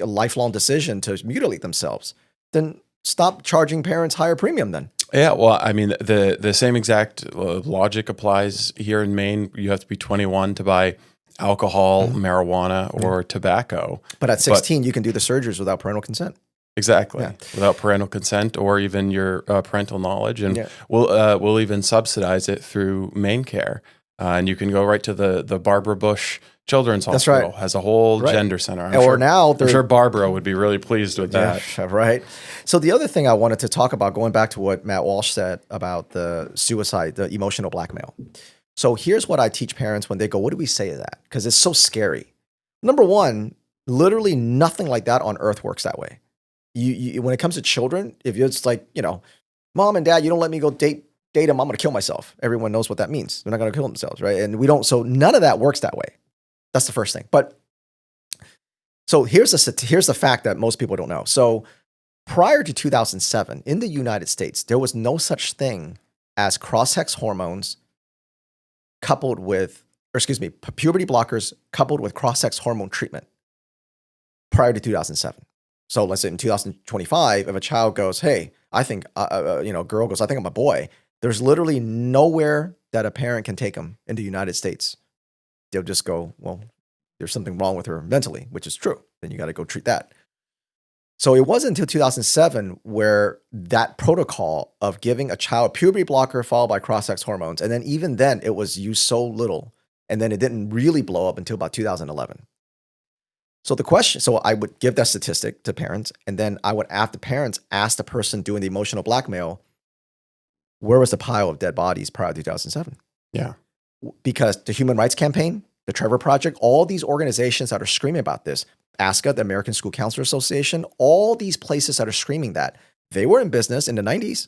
a lifelong decision to mutilate themselves, then stop charging parents higher premium then. Yeah, well, I mean, the same exact logic applies here in Maine. You have to be 21 to buy alcohol, marijuana, or tobacco. But at 16, you can do the surgeries without parental consent. Exactly, without parental consent or even your parental knowledge, and we'll even subsidize it through Maine Care, and you can go right to the Barbara Bush Children's Hospital. Right. Has a whole gender center. I'm sure Barbara would be really pleased with that. Yeah, right. So the other thing I wanted to talk about, going back to what Matt Walsh said about the suicide, the emotional blackmail. So here's what I teach parents when they go, what do we say to that? Because it's so scary. Number one, literally nothing like that on earth works that way. You when it comes to children, if you're just like, mom and dad, you don't let me go date them, I'm going to kill myself. Everyone knows what that means. They're not going to kill themselves, right? And we don't, so none of that works that way. That's the first thing. But so here's the fact that most people don't know. So prior to 2007, in the United States, there was no such thing as cross-sex hormones coupled with puberty blockers coupled with cross-sex hormone treatment prior to 2007. So let's say in 2025, if a child goes, hey, I think, girl goes, I think I'm a boy, there's literally nowhere that a parent can take them in the United States. They'll just go, well, there's something wrong with her mentally, which is true. Then you got to go treat that. So it wasn't until 2007 where that protocol of giving a child puberty blocker followed by cross-sex hormones, and then even then it was used so little, and then it didn't really blow up until about 2011. So I would give that statistic to parents, and then I would have the parents ask the person doing the emotional blackmail, where was the pile of dead bodies prior to 2007? Yeah. Because the Human Rights Campaign, the Trevor Project, all these organizations that are screaming about this, ASCA, the American School Counselor Association, all these places that are screaming that, they were in business in the 90s.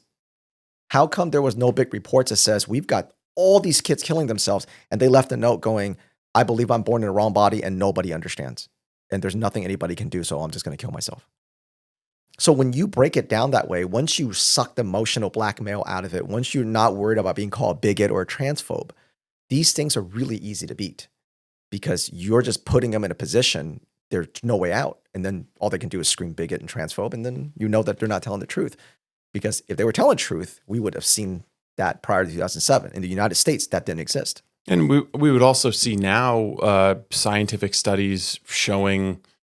How come there was no big reports that says we've got all these kids killing themselves, and they left a note going, I believe I'm born in the wrong body and nobody understands. And there's nothing anybody can do, so I'm just going to kill myself. So when you break it down that way, once you suck the emotional blackmail out of it, once you're not worried about being called a bigot or a transphobe, these things are really easy to beat because you're just putting them in a position, there's no way out. And then all they can do is scream bigot and transphobe, and then you know that they're not telling the truth. Because if they were telling the truth, we would have seen that prior to 2007. In the United States, that didn't exist. And we would also see now scientific studies showing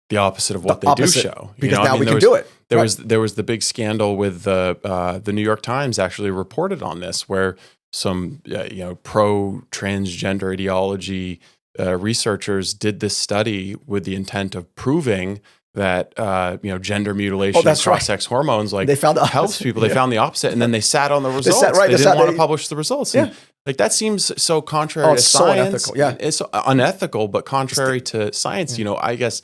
the opposite of what they do show. Because now we can do it. There was the big scandal with the New York Times actually reported on this, where some pro-transgender ideology researchers did this study with the intent of proving that gender mutilation and cross-sex hormones they found the helps people. They found the opposite, and then they sat on the results. They didn't want to publish the results. Yeah. And, that seems so contrary to science. So unethical. Yeah. It's unethical, but contrary to science. Yeah. I guess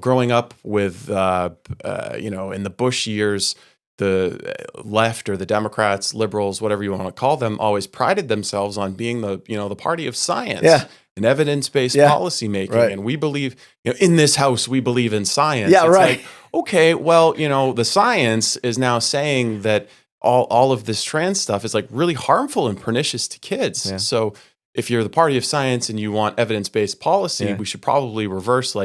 growing up with in the Bush years, the left or the Democrats, liberals, whatever you want to call them, always prided themselves on being the party of science. Yeah. And evidence-based policy making. Right. And we believe, in this house, we believe in science. Yeah, it's right. like, okay, well, the science is now saying that all of this trans stuff is like really harmful and pernicious to kids. Yeah. So if you're the party of science and you want evidence-based policy, we should probably reverse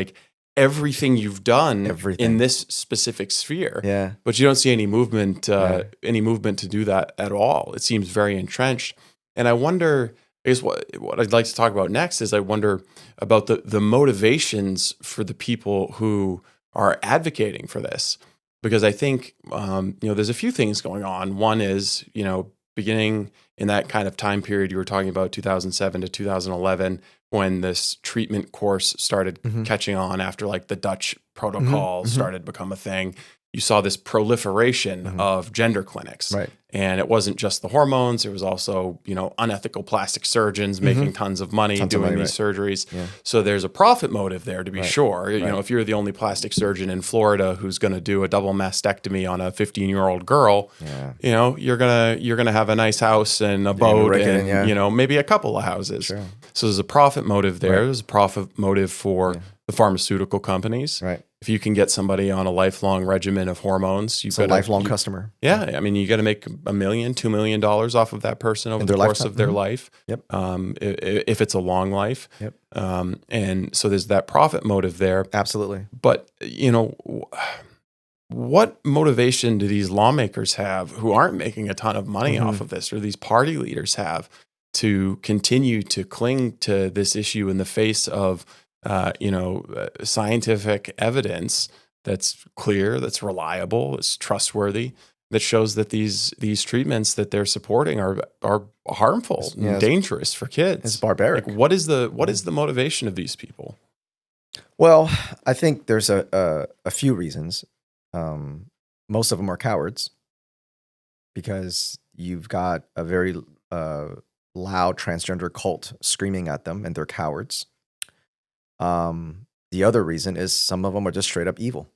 everything you've done in this specific sphere. Yeah. But you don't see any movement to do that at all. It seems very entrenched. And I wonder, I guess what I'd like to talk about next is I wonder about the motivations for the people who are advocating for this. Because I think, there's a few things going on. One is, beginning in that kind of time period you were talking about, 2007 to 2011, when this treatment course started catching on after the Dutch protocol started to become a thing. You saw this proliferation of gender clinics. Right. And it wasn't just the hormones. It was also, unethical plastic surgeons making tons of money doing these surgeries. Yeah. So there's a profit motive there, to be sure. If you're the only plastic surgeon in Florida who's going to do a double mastectomy on a 15-year-old girl, you're gonna have a nice house and a boat and maybe a couple of houses. Sure. So there's a profit motive there. Right. There's a profit motive for the pharmaceutical companies. Right. If you can get somebody on a lifelong regimen of hormones, you've got a lifelong customer. Yeah. I mean, you got to make $1 million, $2 million off of that person over the course of their life. Yep. If it's a long life. Yep. And so there's that profit motive there. Absolutely. But, what motivation do these lawmakers have who aren't making a ton of money off of this, or these party leaders have, to continue to cling to this issue in the face of scientific evidence that's clear, that's reliable, it's trustworthy, that shows that these treatments that they're supporting are harmful and dangerous for kids? It's barbaric. What is the motivation of these people? Well, I think there's a few reasons. Most of them are cowards, because you've got a very loud transgender cult screaming at them, and they're cowards. The other reason is some of them are just straight up evil,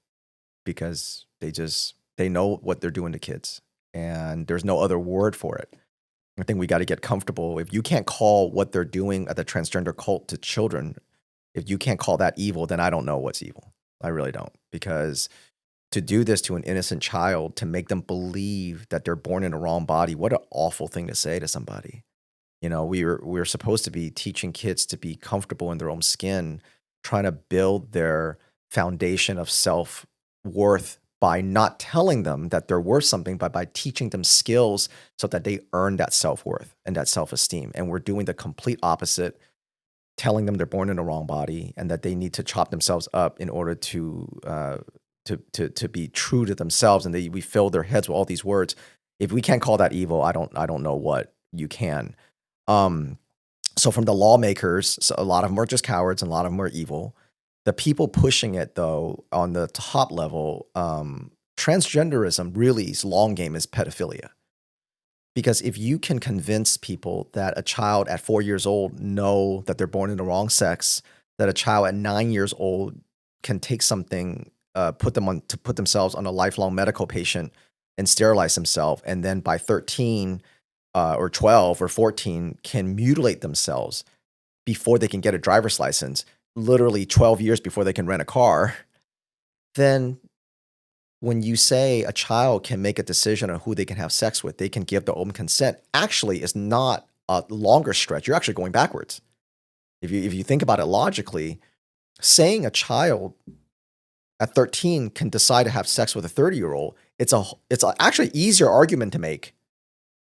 because they know what they're doing to kids, and there's no other word for it. I think we got to get comfortable. If you can't call what they're doing at the transgender cult to children, if you can't call that evil, then I don't know what's evil. I really don't, because to do this to an innocent child, to make them believe that they're born in a wrong body, what an awful thing to say to somebody. We're supposed to be teaching kids to be comfortable in their own skin, trying to build their foundation of self-worth by not telling them that they're worth something, but by teaching them skills so that they earn that self-worth and that self-esteem. And we're doing the complete opposite, telling them they're born in the wrong body and that they need to chop themselves up in order to be true to themselves. And we fill their heads with all these words. If we can't call that evil, I don't know what you can. So from the lawmakers, so a lot of them are just cowards and a lot of them are evil. The people pushing it, though, on the top level, transgenderism really's long game is pedophilia. Because if you can convince people that a child at 4 years old know that they're born in the wrong sex, that a child at 9 years old can take something, put themselves on a lifelong medical patient and sterilize themselves, and then by 13 or 12 or 14 can mutilate themselves before they can get a driver's license, literally 12 years before they can rent a car, then when you say a child can make a decision on who they can have sex with, they can give their own consent, actually is not a longer stretch. You're actually going backwards. If you think about it logically, saying a child at 13 can decide to have sex with a 30-year-old, it's actually easier argument to make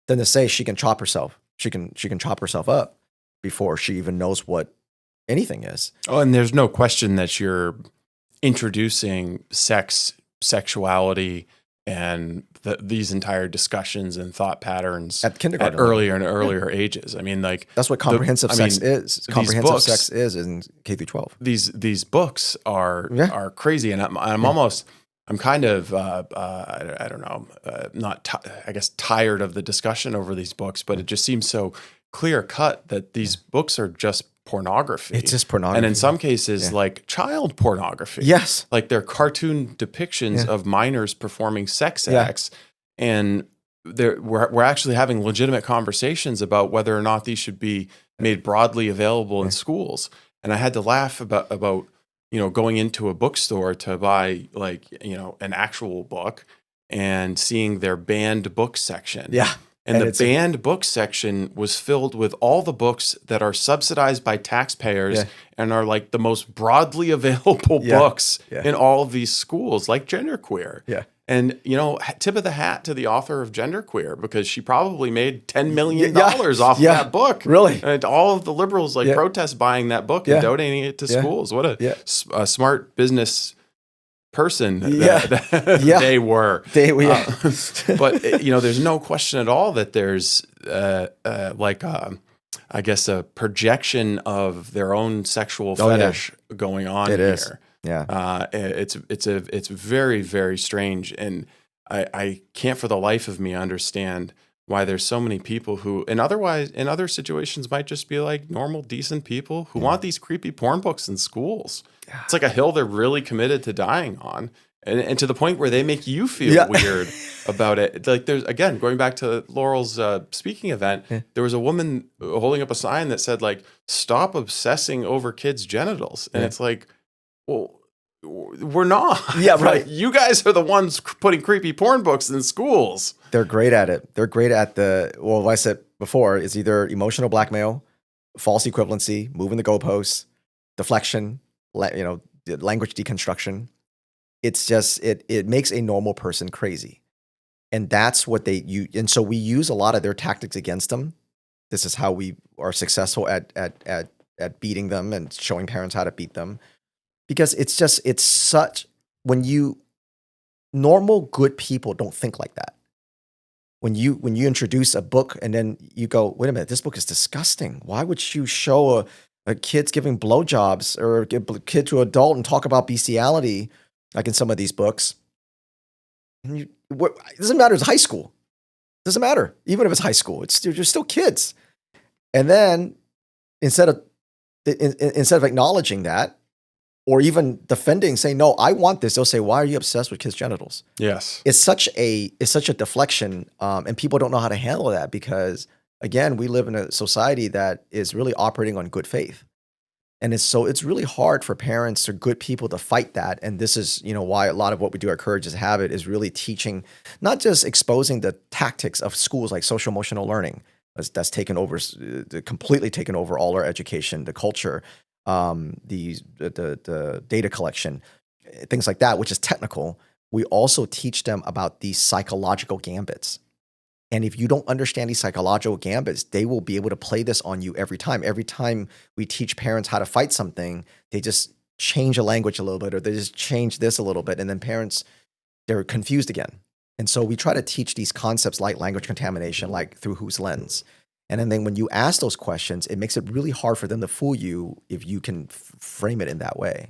than to say she can chop herself. She can chop herself up before she even knows what anything is. Oh, and there's no question that you're introducing sexuality, and these entire discussions and thought patterns at kindergarten, at earlier and earlier ages. I mean, like that's what comprehensive sex is. Comprehensive sex is in K through 12. These books are crazy, and I'm kind of I don't know, I guess tired of the discussion over these books, but it just seems so clear cut that these books are just pornography. It's just pornography. And in some cases, like child pornography. Yes. Like they're cartoon depictions of minors performing sex acts. And we're actually having legitimate conversations about whether or not these should be made broadly available in schools. And I had to laugh about going into a bookstore to buy an actual book and seeing their banned book section. Yeah. And the banned book section was filled with all the books that are subsidized by taxpayers and are like the most broadly available books in all of these schools, like genderqueer. Yeah. And, tip of the hat to the author of genderqueer, because she probably made $10 million off of that book. Really? And all of the liberals protest buying that book and donating it to schools. What a smart business person they were. But there's no question at all that there's I guess a projection of their own sexual fetish going on here. Yeah. It's very, very strange, and I can't for the life of me understand why there's so many people who, in other situations, might just be like normal, decent people who want these creepy porn books in schools. Yeah. It's like a hill they're really committed to dying on, and to the point where they make you feel weird about it. Like there's, again, going back to Laurel's speaking event, there was a woman holding up a sign that said like, "Stop obsessing over kids' genitals," and it's like, well, we're not. Yeah, right. Like, you guys are the ones putting creepy porn books in schools. They're great at it. They're great at what I said before is either emotional blackmail, false equivalency, moving the goalposts, deflection, language deconstruction. It's just, it makes a normal person crazy. And that's what they use. And so we use a lot of their tactics against them. This is how we are successful at beating them and showing parents how to beat them. Because normal good people don't think like that. When you introduce a book and then you go, wait a minute, this book is disgusting. Why would you show a kid's giving blowjobs or give a kid to an adult and talk about bestiality like in some of these books? It doesn't matter. It's high school. It doesn't matter. Even if it's high school, you're still kids. And then instead of acknowledging that, or even defending, saying, no, I want this, they'll say, why are you obsessed with kids' genitals? Yes. It's such a deflection, and people don't know how to handle that because, again, we live in a society that is really operating on good faith. And it's really hard for parents or good people to fight that. And this is, why a lot of what we do at Courage is Habit is really teaching, not just exposing the tactics of schools like social emotional learning, that's taken over, completely taken over all our education, the culture, the data collection, things like that, which is technical. We also teach them about these psychological gambits. And if you don't understand these psychological gambits, they will be able to play this on you every time. Every time we teach parents how to fight something, they just change the language a little bit, or they just change this a little bit. And then parents, they're confused again. And so we try to teach these concepts like language contamination, like through whose lens. And then when you ask those questions, it makes it really hard for them to fool you if you can frame it in that way.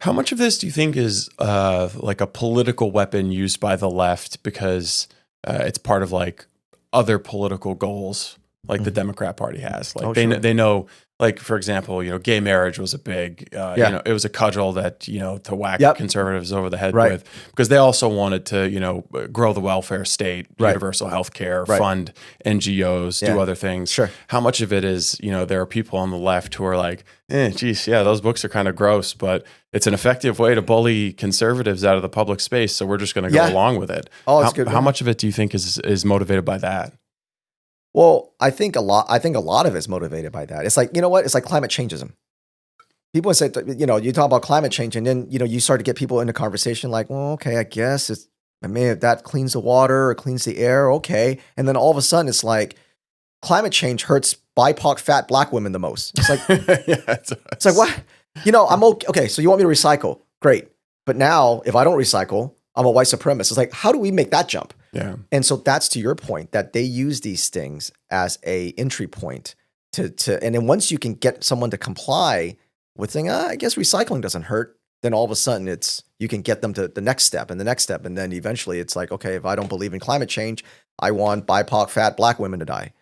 How much of this do you think is like a political weapon used by the left because it's part of like other political goals like the Democrat Party has? Like they know, like, for example, gay marriage was a big, it was a cudgel that, to whack conservatives over the head with, because they also wanted to, grow the welfare state, universal health care, fund NGOs, do other things. Sure. How much of it is, there are people on the left who are like, geez, yeah, those books are kind of gross, but it's an effective way to bully conservatives out of the public space. So we're just going to go along with it. Oh, it's good. How much of it do you think is motivated by that? Well, I think a lot of it's motivated by that. It's like, you know what? It's like climate changeism. People say, you talk about climate change, and then, you start to get people in the conversation like, well, okay, I guess that cleans the water or cleans the air. Okay. And then all of a sudden it's like climate change hurts BIPOC fat black women the most. It's like, it's like, what? I'm okay. Okay. So you want me to recycle? Great. But now if I don't recycle, I'm a white supremacist. It's like, how do we make that jump? Yeah. And so that's to your point, that they use these things as a entry point to and then once you can get someone to comply with saying, I guess recycling doesn't hurt, then all of a sudden you can get them to the next step and the next step. And then eventually it's like, okay, if I don't believe in climate change, I want BIPOC fat black women to die.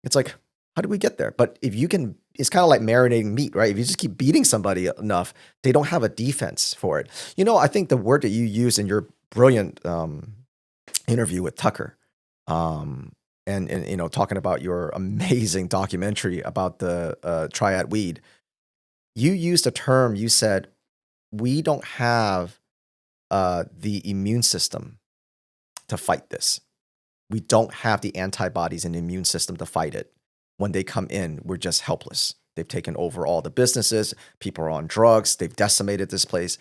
It's like, how do we get there? But if you can, it's kind of like marinating meat, right? If you just keep beating somebody enough, they don't have a defense for it. I think the word that you use in your brilliant interview with Tucker, and talking about your amazing documentary about the triad weed, you used a term. You said, we don't have the immune system to fight this. We don't have the antibodies and immune system to fight it. When they come in, we're just helpless. They've taken over all the businesses. People are on drugs. They've decimated this place.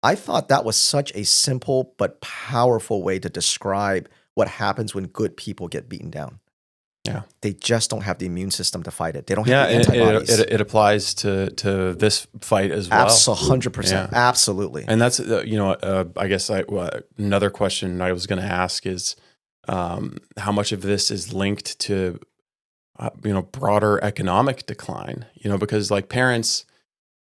I thought that was such a simple but powerful way to describe what happens when good people get beaten down. Yeah. They just don't have the immune system to fight it. They don't have the antibodies. It applies to this fight as well. 100%. Yeah. Absolutely. And that's, I guess another question I was going to ask is how much of this is linked to, broader economic decline, because like parents,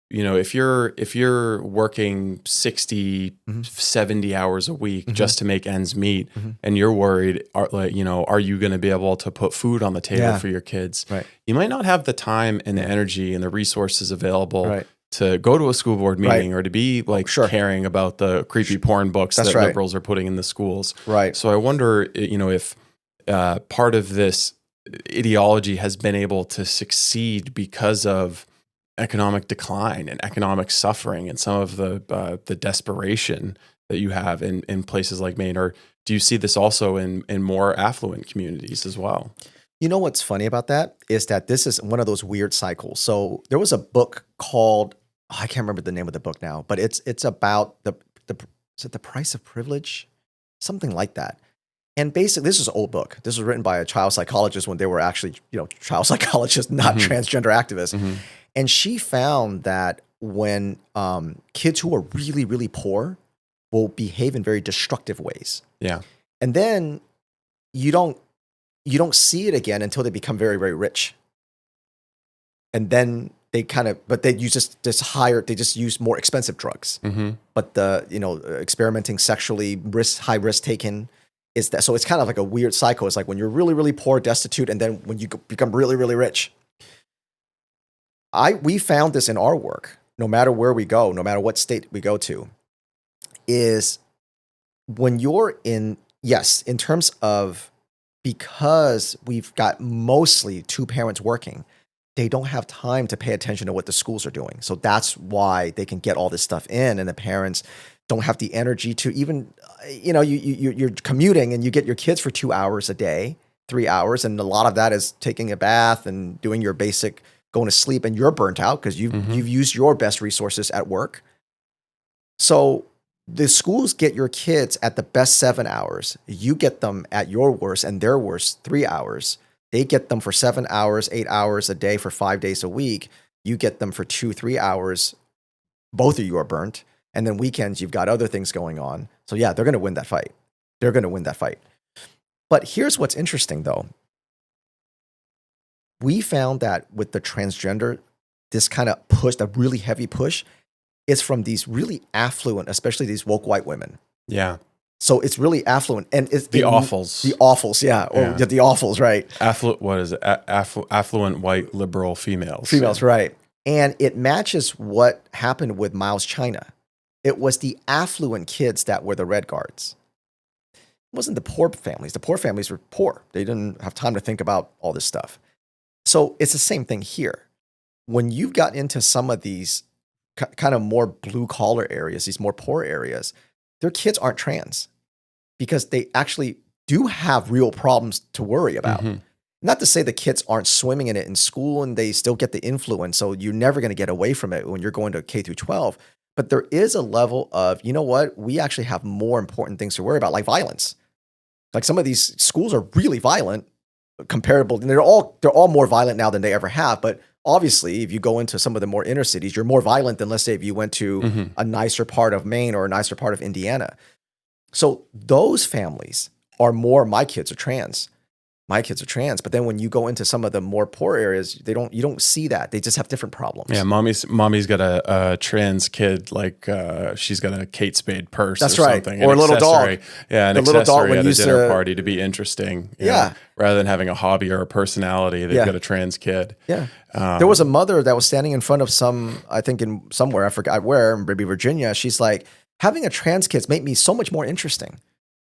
if you're working 60, 70 hours a week just to make ends meet, and you're worried, are you going to be able to put food on the table for your kids? Right. You might not have the time and the energy and the resources available to go to a school board meeting or to be like caring about the creepy porn books that liberals are putting in the schools. Right. So I wonder, if part of this ideology has been able to succeed because of economic decline and economic suffering and some of the desperation that you have in places like Maine, or do you see this also in more affluent communities as well? What's funny about that is that this is one of those weird cycles. So there was a book called, I can't remember the name of the book now, but it's about is it The Price of Privilege? Something like that. And basically, this is an old book. This was written by a child psychologist when they were actually, child psychologists, not transgender activists. And she found that when kids who are really, really poor will behave in very destructive ways. Yeah. And then you don't see it again until they become very, very rich. And then they they just use more expensive drugs. But the, experimenting sexually, high risk taking, is that, so it's kind of like a weird cycle. It's like when you're really, really poor, destitute, and then when you become really, really rich. We found this in our work, no matter where we go, no matter what state we go to, is when you're in terms of, because we've got mostly two parents working, they don't have time to pay attention to what the schools are doing. So that's why they can get all this stuff in, and the parents don't have the energy to even, you're commuting and you get your kids for 2 hours a day, 3 hours. And a lot of that is taking a bath and doing your basic going to sleep, and you're burnt out because you've used your best resources at work. So the schools get your kids at the best 7 hours. You get them at your worst and their worst 3 hours. They get them for 7 hours, 8 hours a day for 5 days a week. You get them for 2-3 hours. Both of you are burnt. And then weekends, you've got other things going on. So yeah, they're going to win that fight. They're going to win that fight. But here's what's interesting though. We found that with the transgender, this kind of push, a really heavy push, is from these really affluent, especially these woke white women. Yeah. So it's really affluent, and it's the awfuls. The awfuls, yeah, or the awfuls, right? What is it? Affluent white liberal females. Females, right? And it matches what happened with Mao's China. It was the affluent kids that were the red guards. It wasn't the poor families. The poor families were poor. They didn't have time to think about all this stuff. So it's the same thing here. When you've got into some of these kind of more blue collar areas, these more poor areas, their kids aren't trans because they actually do have real problems to worry about. Not to say the kids aren't swimming in it in school and they still get the influence. So you're never going to get away from it when you're going to K through 12. But there is a level of, you know what, we actually have more important things to worry about, like violence. Like some of these schools are really violent, comparable. And they're all more violent now than they ever have. But obviously, if you go into some of the more inner cities, you're more violent than, let's say, if you went to a nicer part of Maine or a nicer part of Indiana. So those families are more, my kids are trans. My kids are trans. But then when you go into some of the more poor areas, you don't see that. They just have different problems. Yeah, mommy's got a trans kid, like she's got a Kate Spade purse. That's or right. Something. Or a little dog. Yeah, an accessory at a dinner party to be interesting. You know, rather than having a hobby or a personality, they've got a trans kid. Yeah. There was a mother that was standing in front of I think in somewhere, I forgot where, maybe Virginia. She's like, having a trans kid's made me so much more interesting.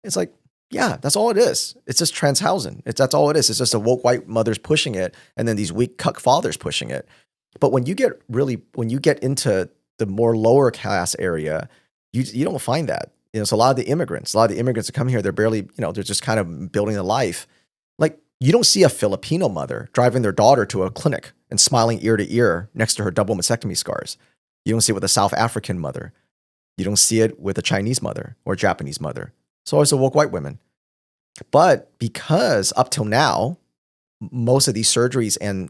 It's like, yeah, that's all it is. It's just trans housing. That's all it is. It's just a woke white mothers pushing it, and then these weak cuck fathers pushing it. But when you get into the more lower class area, you don't find that. You know, so a lot of the immigrants that come here, they're barely, they're just kind of building a life. Like you don't see a Filipino mother driving their daughter to a clinic and smiling ear to ear next to her double mastectomy scars. You don't see it with a South African mother. You don't see it with a Chinese mother or Japanese mother. So it's a woke white women. But because up till now, most of these surgeries all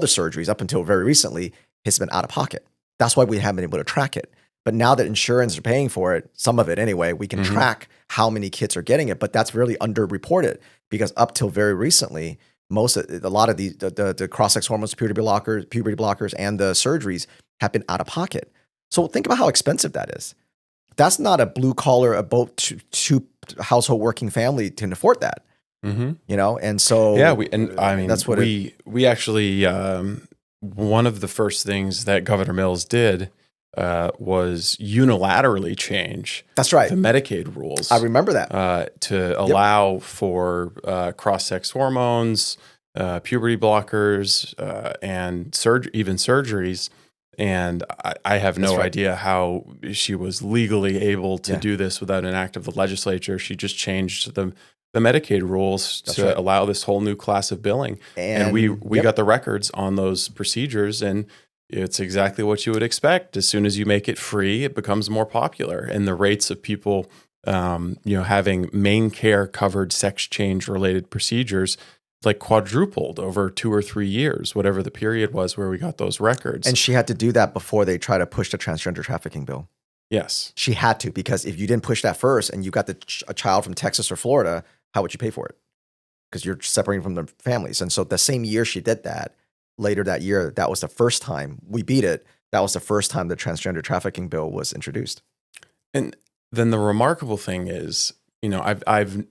the surgeries up until very recently has been out of pocket. That's why we haven't been able to track it. But now that insurance are paying for it, some of it anyway, we can track how many kids are getting it. But that's really underreported because up till very recently, a lot of the cross-sex hormones, puberty blockers, and the surgeries have been out of pocket. So think about how expensive that is. That's not a blue collar, about two household working family can afford that. And so that's what we actually one of the first things that Governor Mills did was unilaterally change. That's right. The Medicaid rules. I remember that to allow for cross-sex hormones, puberty blockers, and even surgeries. And I have no idea how she was legally able to do this without an act of the legislature. She just changed the Medicaid rules to allow this whole new class of billing. And we got the records on those procedures, and it's exactly what you would expect. As soon as you make it free, it becomes more popular. And the rates of people having main care covered sex change related procedures like quadrupled over 2 or 3 years, whatever the period was where we got those records. And she had to do that before they try to push the transgender trafficking bill. Yes. She had to, because if you didn't push that first and you got a child from Texas or Florida, how would you pay for it? Because you're separating from the families. And so the same year she did that, later that year, that was the first time we beat it. That was the first time the transgender trafficking bill was introduced. And then the remarkable thing is, I've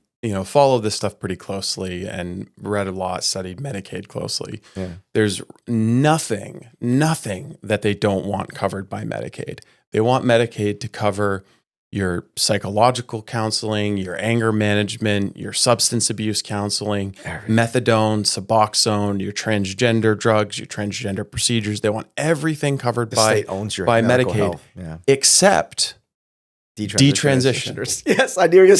followed this stuff pretty closely and read a lot, studied Medicaid closely. Yeah. There's nothing that they don't want covered by Medicaid. They want Medicaid to cover your psychological counseling, your anger management, your substance abuse counseling, methadone, Suboxone, your transgender drugs, your transgender procedures. They want everything covered by Medicaid, except detransitioners. Yes, I knew.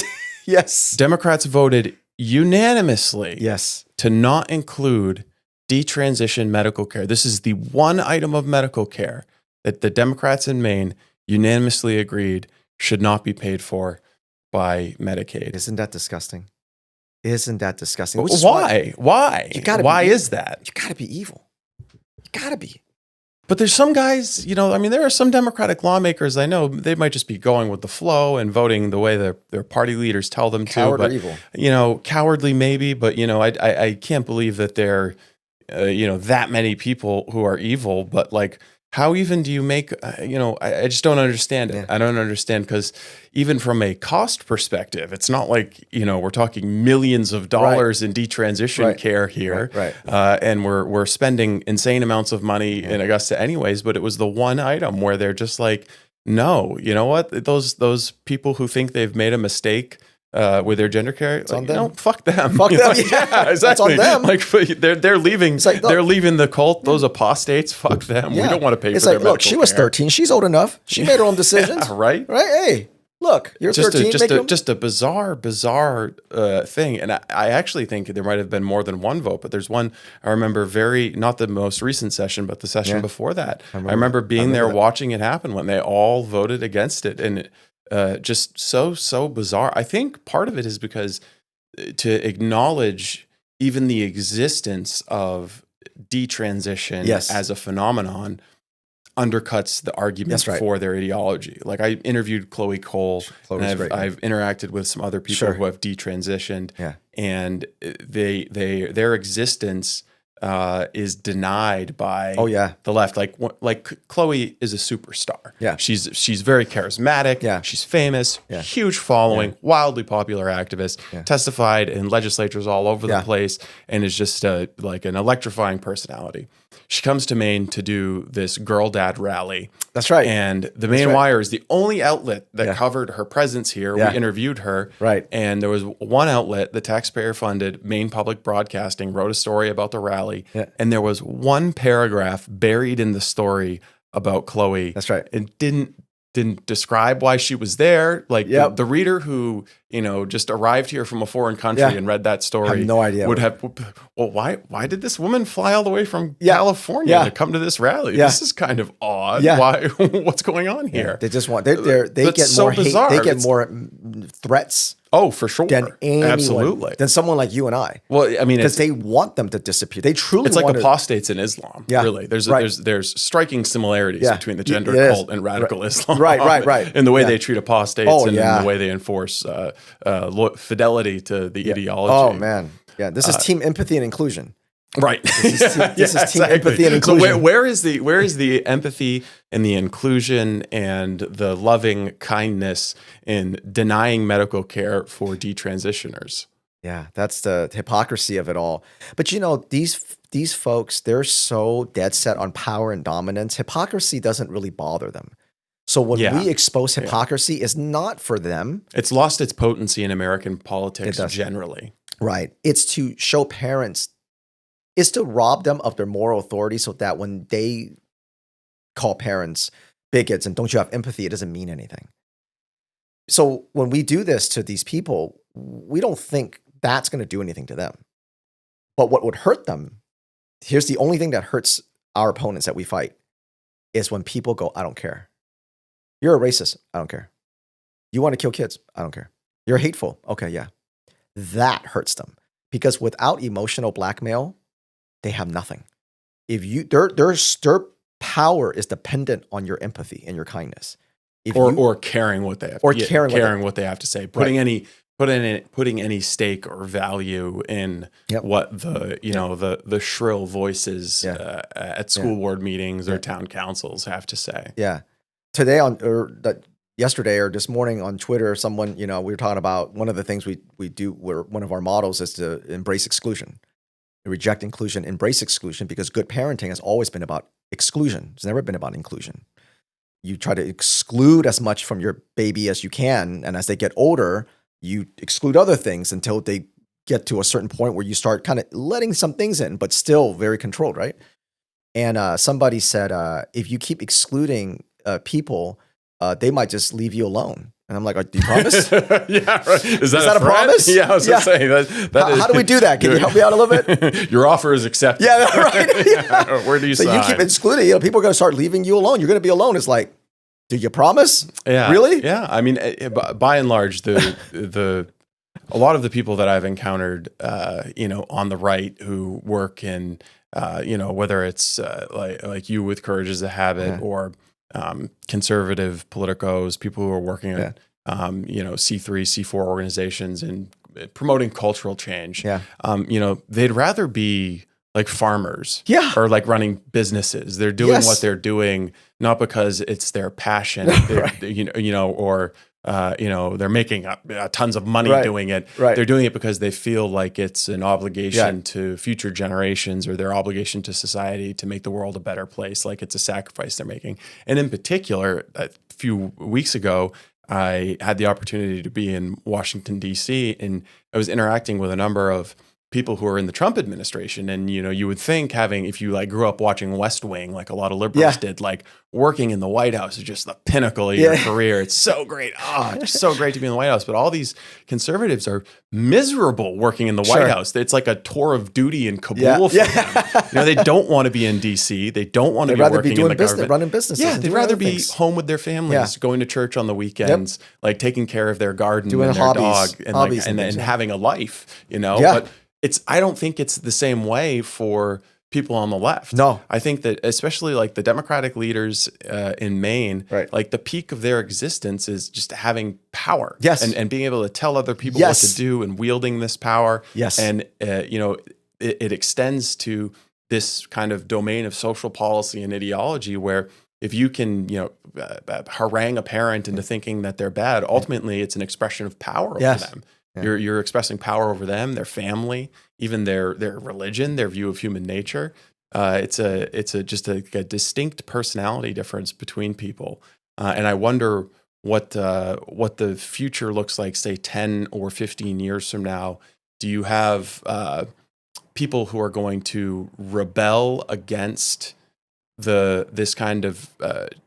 Yes. Democrats voted unanimously Yes. to not include detransition medical care. This is the one item of medical care that the Democrats in Maine unanimously agreed should not be paid for by Medicaid. Isn't that disgusting? Isn't that disgusting? Which is why? Why is that? You gotta be evil. You gotta be. But there's some guys, there are some Democratic lawmakers I know, they might just be going with the flow and voting the way their party leaders tell them Coward to. But, or evil. Cowardly maybe, but, I can't believe that there, that many people who are evil. But like, how even do you make, I just don't understand it. Yeah. I don't understand because even from a cost perspective, it's not like, we're talking millions of dollars in detransition care here. Right. And we're spending insane amounts of money in Augusta anyways, but it was the one item where they're just like, no, you know what? Those people who think they've made a mistake with their gender care, it's on them. Fuck them. Fuck them. Yeah, exactly. It's on them. Like they're leaving. Like, they're leaving the cult. Those apostates. Fuck them. Yeah. We don't want to pay it's for like, their look, she was 13. She's old enough. She made her own decisions. Yeah, right. Hey, look, you're 13. Just a bizarre thing. And I actually think there might have been more than one vote, but there's one I remember not the most recent session, but the session before that. I remember being there watching it happen when they all voted against it. And just so bizarre. I think part of it is because to acknowledge even the existence of detransition as a phenomenon undercuts the argument for their ideology. Like I interviewed Chloe Cole, and I've interacted with some other people who have detransitioned, and their existence is denied by the left. Like Chloe is a superstar. Yeah. She's very charismatic. Yeah. She's famous, huge following, wildly popular activist, testified in legislatures all over the place, and is just like an electrifying personality. She comes to Maine to do this Girl Dad rally. That's right. And the Maine Wire is the only outlet that covered her presence here. Yeah. We interviewed her. Right. And there was one outlet, the taxpayer-funded Maine Public Broadcasting, wrote a story about the rally. Yeah. And there was one paragraph buried in the story about Chloe. That's right. It didn't describe why she was there. Like the reader who, just arrived here from a foreign country and read that story. I have no idea. Would have, well, why did this woman fly all the way from California to come to this rally? This is kind of odd. Why? What's going on here? They just want, they get so more bizarre. hate. They get more threats. Oh, for sure. Than anyone, absolutely. Than someone like you and I. Well, I mean, because they want them to disappear. They truly. It's like apostates in Islam. Yeah, really. There's striking similarities between the gender cult and radical Islam. Right. In the way they treat apostates and in the way they enforce fidelity to the ideology. Oh man, yeah. This is team empathy and inclusion. Right. This is team empathy and inclusion. So where is the empathy and the inclusion and the loving kindness in denying medical care for detransitioners? Yeah, that's the hypocrisy of it all. But these folks, they're so dead set on power and dominance. Hypocrisy doesn't really bother them. So when we expose hypocrisy, it's not for them. It's lost its potency in American politics generally. Right. It's to show parents. Is to rob them of their moral authority so that when they call parents bigots and don't you have empathy, it doesn't mean anything. So when we do this to these people, we don't think that's going to do anything to them. But what would hurt them, here's the only thing that hurts our opponents that we fight, is when people go, I don't care. You're a racist. I don't care. You want to kill kids. I don't care. You're hateful. Okay, yeah. That hurts them because without emotional blackmail, they have nothing. If their power is dependent on your empathy and your kindness, or caring what they have, caring what they have to say, putting any stake or value in what the shrill voices at school board meetings or town councils have to say. Yeah, today yesterday or this morning on Twitter, someone we were talking about one of the things we do. Where one of our models is to embrace exclusion. Reject inclusion, embrace exclusion, because good parenting has always been about exclusion. It's never been about inclusion. You try to exclude as much from your baby as you can, and as they get older, you exclude other things until they get to a certain point where you start kind of letting some things in, but still very controlled, right? And somebody said, if you keep excluding people, they might just leave you alone. And I'm like, do you promise? Yeah, right. Is that a promise? Yeah, I was going to say How do we do that? Can you help me out a little bit? Your offer is accepted. Yeah, right. Yeah. Where do you so sign? you keep excluding, people are going to start leaving you alone. You're going to be alone. It's like, do you promise? Yeah. Really? Yeah. I mean, by and large, a lot of the people that I've encountered, on the right who work in, whether it's like you with Courage as a Habit or conservative politicos, people who are working at, C3, C4 organizations and promoting cultural change. Yeah. They'd rather be like farmers, or like running businesses. They're doing what they're doing not because it's their passion, or they're making tons of money doing it. Right. They're doing it because they feel like it's an obligation to future generations, or their obligation to society to make the world a better place. Like it's a sacrifice they're making. And in particular, a few weeks ago, I had the opportunity to be in Washington, D.C., and I was interacting with a number of people who are in the Trump administration. And, you would think if you like grew up watching West Wing, like a lot of liberals did, like working in the White House is just the pinnacle of your career. It's so great. It's so great to be in the White House. But all these conservatives are miserable working in the White House. It's like a tour of duty in Kabul for them. They don't want to be in DC. They don't want to be working in the government. Running businesses. Yeah, they'd rather be home with their families, going to church on the weekends, like taking care of their garden and their dog, and having a life, But I don't think it's the same way for people on the left. No. I think that especially like the Democratic leaders in Maine, like the peak of their existence is just having power. Yes. And being able to tell other people what to do and wielding this power. Yes. And, it extends to this kind of domain of social policy and ideology where if you can, harangue a parent into thinking that they're bad, ultimately it's an expression of power over them. You're expressing power over them, their family, even their religion, their view of human nature. It's just a distinct personality difference between people, and I wonder what the future looks like, say 10 or 15 years from now. Do you have people who are going to rebel against this kind of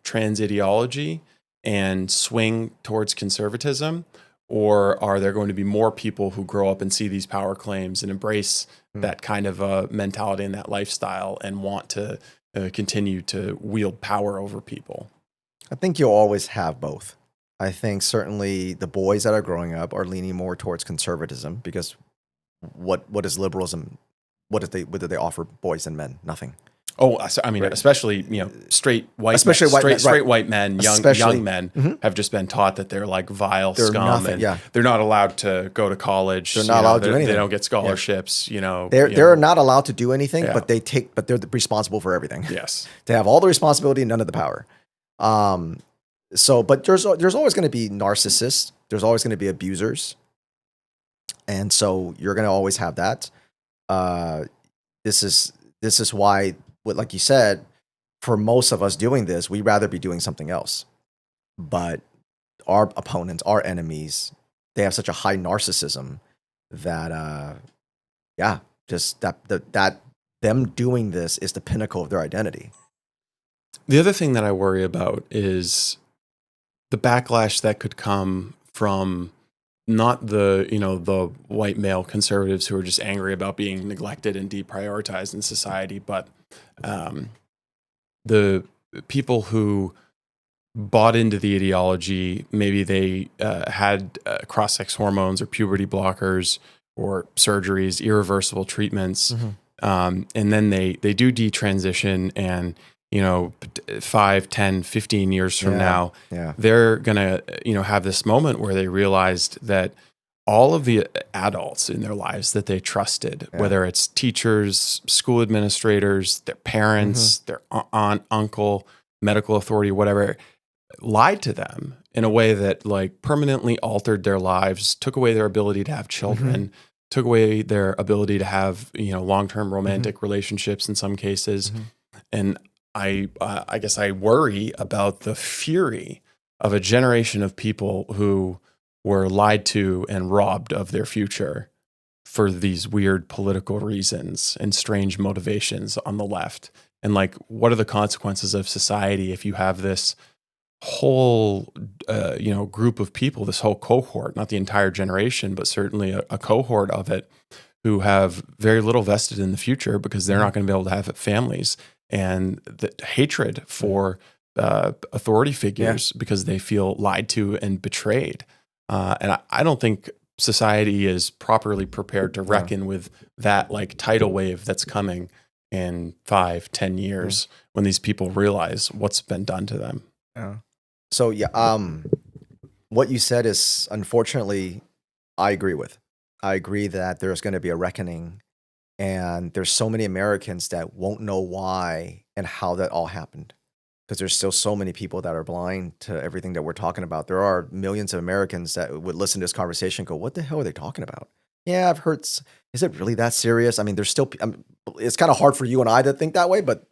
trans ideology and swing towards conservatism? Or are there going to be more people who grow up and see these power claims and embrace that kind of mentality and that lifestyle and want to continue to wield power over people? I think you'll always have both. I think certainly the boys that are growing up are leaning more towards conservatism because what is liberalism? What do they offer boys and men? Nothing. Oh, I mean, especially straight white, white men, young men have just been taught that they're like vile scum, and they're not allowed to go to college. They're not allowed to do anything. They don't get scholarships. They're not allowed to do anything, but they're responsible for everything. Yes, they have all the responsibility and none of the power. But there's always going to be narcissists. There's always going to be abusers, and so you're going to always have that. This is why. Like you said, for most of us doing this, we'd rather be doing something else. But our opponents, our enemies, they have such a high narcissism that, that them doing this is the pinnacle of their identity. The other thing that I worry about is the backlash that could come from not the white male conservatives who are just angry about being neglected and deprioritized in society, but the people who bought into the ideology, maybe they had cross-sex hormones or puberty blockers or surgeries, irreversible treatments, and then they do detransition and 5, 10, 15 years from now, they're going to, have this moment where they realized that all of the adults in their lives that they trusted, whether it's teachers, school administrators, their parents, their aunt, uncle, medical authority, whatever, lied to them in a way that like permanently altered their lives, took away their ability to have children, took away their ability to have, long-term romantic relationships in some cases. And I guess I worry about the fury of a generation of people who were lied to and robbed of their future for these weird political reasons and strange motivations on the left. And like, what are the consequences of society if you have this whole group of people, this whole cohort, not the entire generation, but certainly a cohort of it, who have very little vested in the future because they're not going to be able to have families, and the hatred for authority figures because they feel lied to and betrayed. And I don't think society is properly prepared to reckon with that like tidal wave that's coming in 5-10 years when these people realize what's been done to them. Yeah. So what you said is, unfortunately, I agree with. I agree that there's going to be a reckoning, and there's so many Americans that won't know why and how that all happened, because there's still so many people that are blind to everything that we're talking about. There are millions of Americans that would listen to this conversation and go, what the hell are they talking about? Yeah, I've heard. Is it really that serious? I mean, there's still, it's kind of hard for you and I to think that way, but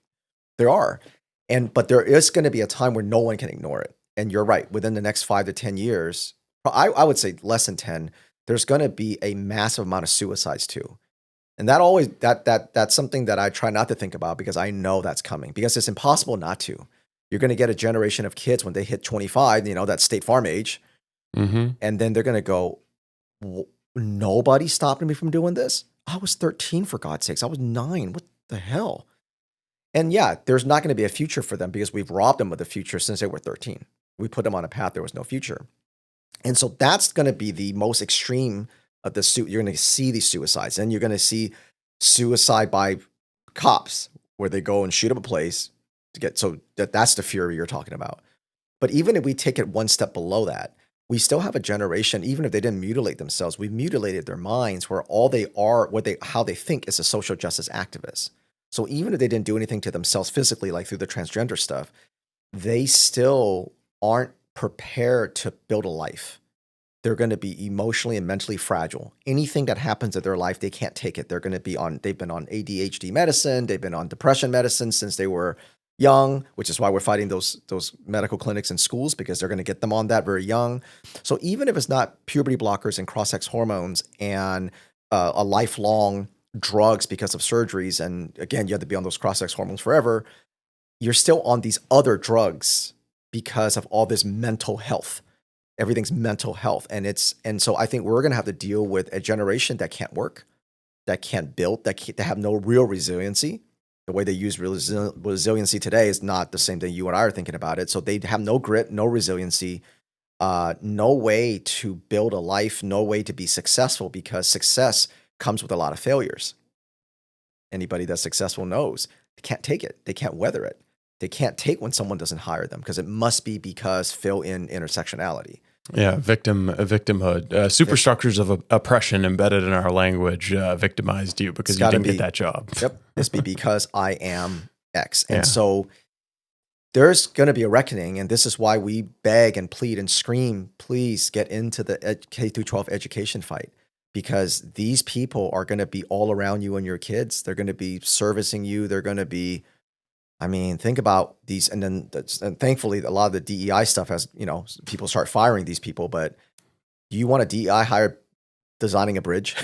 there are. But there is going to be a time where no one can ignore it. And you're right. Within the next 5 to 10 years, I would say less than 10, there's going to be a massive amount of suicides too. And that's something that I try not to think about, because I know that's coming, because it's impossible not to. You're going to get a generation of kids when they hit 25, that State Farm age. And then they're going to go, nobody stopped me from doing this. I was 13, for God's sakes. I was 9. What the hell? And yeah, there's not going to be a future for them because we've robbed them of the future since they were 13. We put them on a path there was no future. And so that's going to be the most extreme of the suit. You're going to see these suicides, and you're going to see suicide by cops where they go and shoot up a place to get, so that's the fury you're talking about. But even if we take it one step below that, we still have a generation, even if they didn't mutilate themselves, we've mutilated their minds, where all they are, how they think, is a social justice activist. So even if they didn't do anything to themselves physically, like through the transgender stuff, they still aren't prepared to build a life. They're going to be emotionally and mentally fragile. Anything that happens in their life, they can't take it. They've been on ADHD medicine. They've been on depression medicine since they were young, which is why we're fighting those medical clinics in schools, because they're going to get them on that very young. So even if it's not puberty blockers and cross-sex hormones and a lifelong drugs because of surgeries, and again, you have to be on those cross-sex hormones forever, you're still on these other drugs because of all this mental health. Everything's mental health. And so I think we're going to have to deal with a generation that can't work, that can't build, that have no real resiliency. The way they use resiliency today is not the same thing you and I are thinking about it. So they have no grit, no resiliency, no way to build a life, no way to be successful, because success comes with a lot of failures. Anybody that's successful knows they can't take it. They can't weather it. They can't take when someone doesn't hire them, because it must be because fill in intersectionality. Yeah, victimhood, superstructures of oppression embedded in our language victimized you because you didn't get that job. Yep, it's because I am X. And so there's going to be a reckoning, and this is why we beg and plead and scream, please get into the K through 12 education fight, because these people are going to be all around you and your kids. They're going to be servicing you. They're going to be, think about these, and thankfully a lot of the DEI stuff has, people start firing these people. But do you want a DEI hire designing a bridge,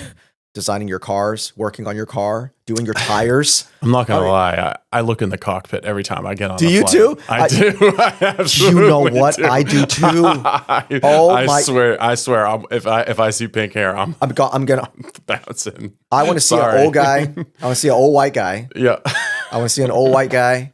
designing your cars, working on your car, doing your tires? I'm not gonna lie, I look in the cockpit every time I get on. Do you too? I do. I absolutely you know what? Do. I do too. I swear. If I see pink hair, I'm gonna bouncing. I want to see an old guy. I want to see an old white guy. Yeah. I want to see an old white guy.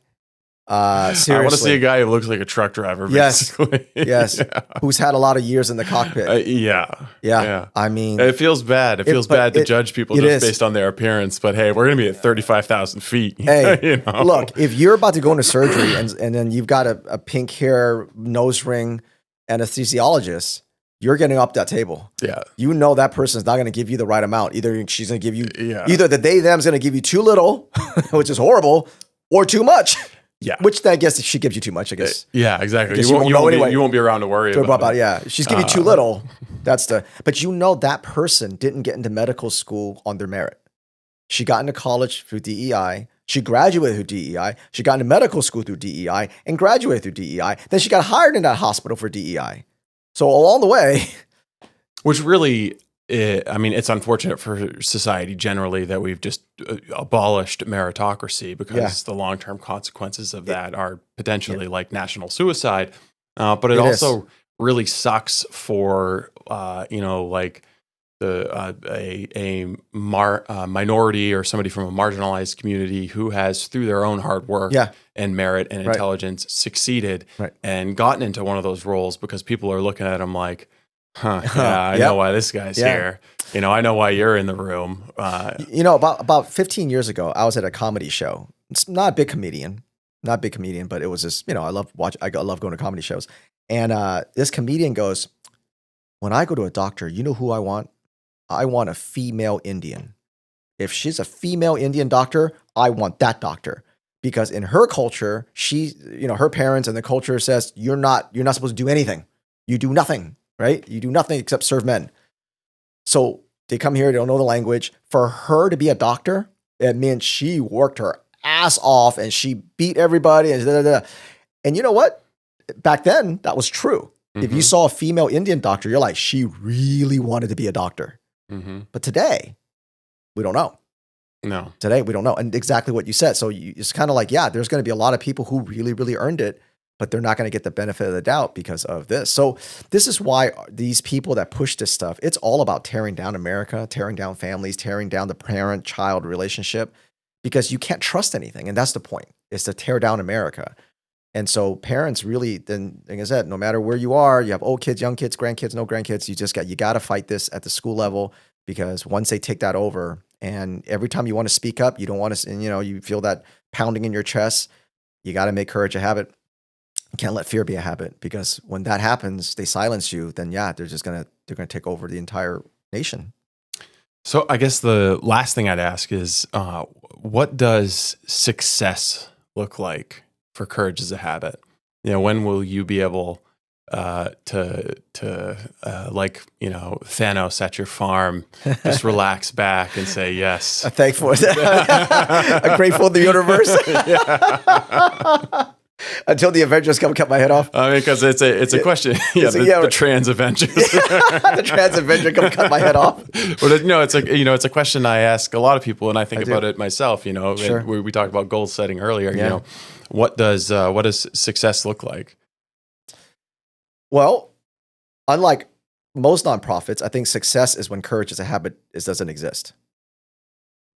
Seriously. I want to see a guy who looks like a truck driver, basically. Yes. Yeah. Who's had a lot of years in the cockpit. Yeah. It feels bad. It feels bad to judge people just based on their appearance. But hey, we're going to be at 35,000 feet. Hey, look, if you're about to go into surgery and then you've got a pink hair, nose ring anesthesiologist, you're getting up that table. Yeah. You know that person's not going to give you the right amount. Either she's going to give you, either the them's going to give you too little, which is horrible, or too much. Yeah. Which I guess she gives you too much, I guess. Yeah, exactly. You won't be around to worry about it. Yeah. She's giving you too little. But that person didn't get into medical school on their merit. She got into college through DEI. She graduated through DEI. She got into medical school through DEI and graduated through DEI. Then she got hired in that hospital for DEI. So along the way. Which really, it's unfortunate for society generally that we've just abolished meritocracy, because the long-term consequences of that are potentially like national suicide. But it It is. also really sucks for like a minority or somebody from a marginalized community who has, through their own hard work Yeah. and merit and Right. intelligence, succeeded Right. and gotten into one of those roles because people are looking at them like, huh, yeah, I know Yep. why this guy's Yeah. here. I know why you're in the room. About 15 years ago, I was at a comedy show. It's not a big comedian, but it was just, I love going to comedy shows. And this comedian goes, when I go to a doctor, you know who I want? I want a female Indian. If she's a female Indian doctor, I want that doctor. Because in her culture, her parents and the culture says, you're not supposed to do anything. You do nothing, right? You do nothing except serve men. So they come here, they don't know the language. For her to be a doctor, it meant she worked her ass off and she beat everybody. And you know what? Back then, that was true. If you saw a female Indian doctor, you're like, she really wanted to be a doctor. But today, we don't know. No. Today, we don't know. And exactly what you said. So it's kind of like, yeah, there's going to be a lot of people who really, really earned it, but they're not going to get the benefit of the doubt because of this. So this is why these people that push this stuff, it's all about tearing down America, tearing down families, tearing down the parent-child relationship, because you can't trust anything. And that's the point, is to tear down America. And so parents really, then, like I said, no matter where you are, you have old kids, young kids, grandkids, no grandkids, you got to fight this at the school level, because once they take that over, and every time you want to speak up, you don't want to, and you feel that pounding in your chest, you got to make courage a habit. You can't let fear be a habit, because when that happens, they silence you, then yeah, they're going to take over the entire nation. So I guess the last thing I'd ask is, what does success look like for courage as a habit? When will you be able to like Thanos at your farm, just relax back and say yes? Thankful, I'm grateful to the universe. Until the Avengers come cut my head off. I mean, because it's a question. The trans Avengers. The trans Avenger come cut my head off. But it's a question I ask a lot of people, and I think about it myself. Sure. We talked about goal setting earlier. Yeah. What does success look like? Well, unlike most nonprofits, I think success is when courage as a habit doesn't exist.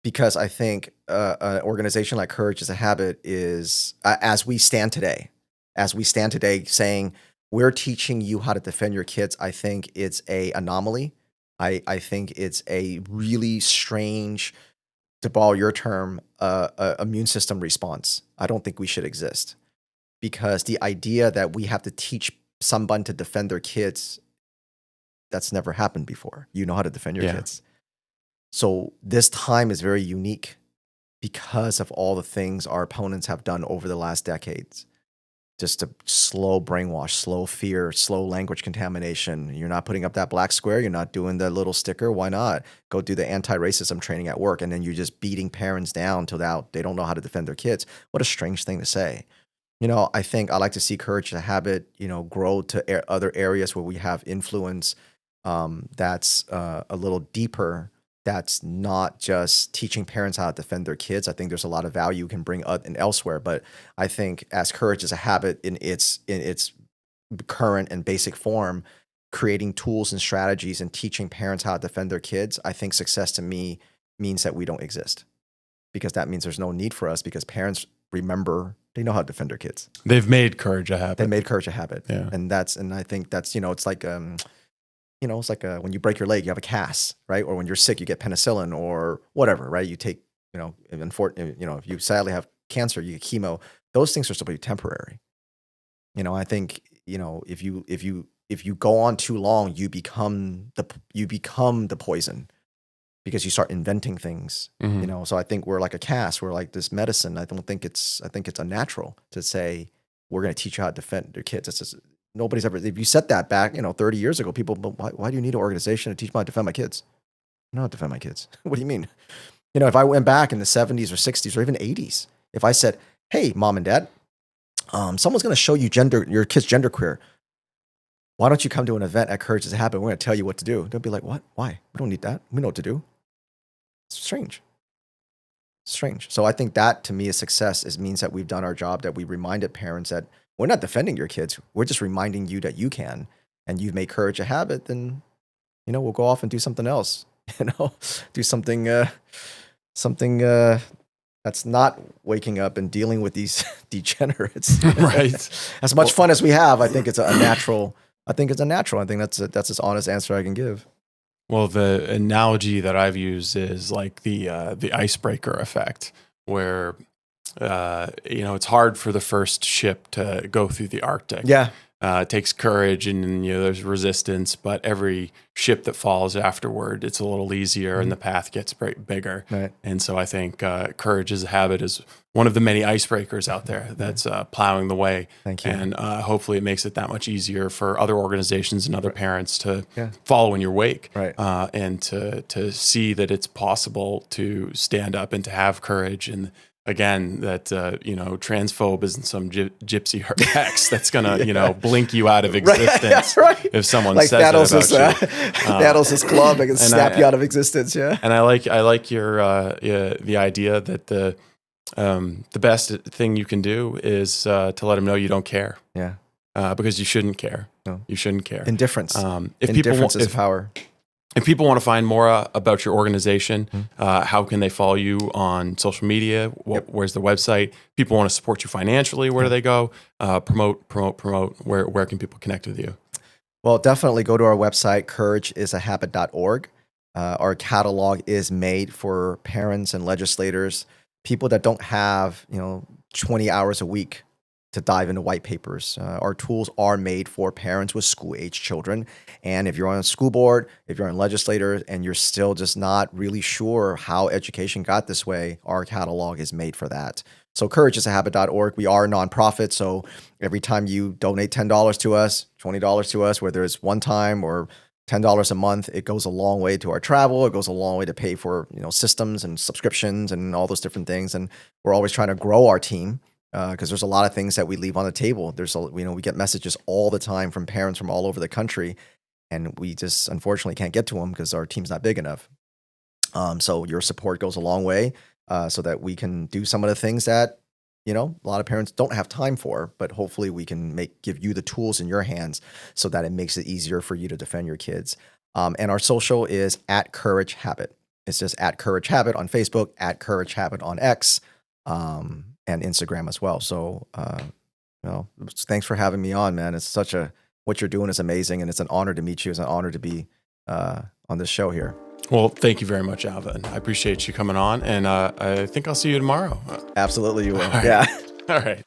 Because I think an organization like Courage as a Habit is, as we stand today, saying we're teaching you how to defend your kids, I think it's a anomaly. I think it's a really strange, to borrow your term, immune system response. I don't think we should exist, because the idea that we have to teach someone to defend their kids, that's never happened before. You know how to defend your kids. So this time is very unique because of all the things our opponents have done over the last decades. Just to slow brainwash, slow fear, slow language contamination. You're not putting up that black square. You're not doing the little sticker. Why not? Go do the anti-racism training at work, and then you're just beating parents down till they don't know how to defend their kids. What a strange thing to say. I think I like to see Courage as a Habit, grow to other areas where we have influence that's a little deeper. That's not just teaching parents how to defend their kids. I think there's a lot of value you can bring in elsewhere. But I think as Courage as a Habit in its current and basic form, creating tools and strategies and teaching parents how to defend their kids, I think success to me means that we don't exist, because that means there's no need for us, because parents remember, they know how to defend their kids. They've made courage a habit. They made courage a habit. Yeah. And I think that's, it's like, it's like when you break your leg, you have a cast, right? Or when you're sick, you get penicillin or whatever, right? You take, if you sadly have cancer, you get chemo. Those things are supposed to be temporary. I think, if you go on too long, you become the poison, because you start inventing things. So I think we're like a cast. We're like this medicine. I think it's unnatural to say we're going to teach you how to defend your kids. It's just, nobody's ever, if you said that back, 30 years ago, people, but why do you need an organization to teach me how to defend my kids? I know how to defend my kids. What do you mean? If I went back in the 70s or 60s or even 80s, if I said, hey, mom and dad, someone's going to show you your kid's genderqueer. Why don't you come to an event at Courage as a Habit? We're going to tell you what to do. They'll be like, what? Why? We don't need that. We know what to do. It's strange. strange. So I think that to me is success. It means that we've done our job, that we reminded parents that we're not defending your kids. We're just reminding you that you can, and you've made courage a habit. Then, we'll go off and do something else, do something that's not waking up and dealing with these degenerates. Right. As much fun as we have, I think it's a natural. I think that's as honest answer I can give. Well, the analogy that I've used is like the icebreaker effect, where it's hard for the first ship to go through the Arctic. Yeah. It takes courage, and there's resistance, but every ship that follows afterward, it's a little easier, and the path gets bigger. Right. And so I think courage as a habit is one of the many icebreakers out there that's plowing the way. Thank you. And hopefully it makes it that much easier for other organizations and other parents to follow in your wake, right. And to see that it's possible to stand up and to have courage. And again, that transphobe isn't some gypsy hex that's gonna blink you out of existence if someone says Thanos that about you. Thanos' club and snap you out of existence. Yeah, and I like your the idea that the best thing you can do is to let them know you don't care. Yeah, because you shouldn't care. No. You shouldn't care. Indifference. Indifference is power. If people want to find more about your organization, how can they follow you on social media? Where's the website? People want to support you financially. Where do they go? Promote. Where can people connect with you? Well, definitely go to our website, courageisahabit.org. Our catalog is made for parents and legislators, people that don't have 20 hours a week to dive into white papers. Our tools are made for parents with school-age children. And if you're on a school board, if you're on legislators, and you're still just not really sure how education got this way, our catalog is made for that. So courageisahabit.org. We are a nonprofit, so every time you donate $10 to us, $20 to us, whether it's one time or $10 a month, it goes a long way to our travel. It goes a long way to pay for systems and subscriptions and all those different things. And we're always trying to grow our team, because there's a lot of things that we leave on the table. We get messages all the time from parents from all over the country, and we just unfortunately can't get to them because our team's not big enough. So your support goes a long way, so that we can do some of the things that a lot of parents don't have time for. But hopefully we can give you the tools in your hands so that it makes it easier for you to defend your kids. And our social is @CourageHabit. It's just @CourageHabit on Facebook, @CourageHabit on X. And Instagram as well. So, thanks for having me on, man. It's what you're doing is amazing, and it's an honor to meet you. It's an honor to be on this show here. Well, thank you very much, Alvin. I appreciate you coming on, and I think I'll see you tomorrow. Absolutely, you will. All right. Yeah. All right.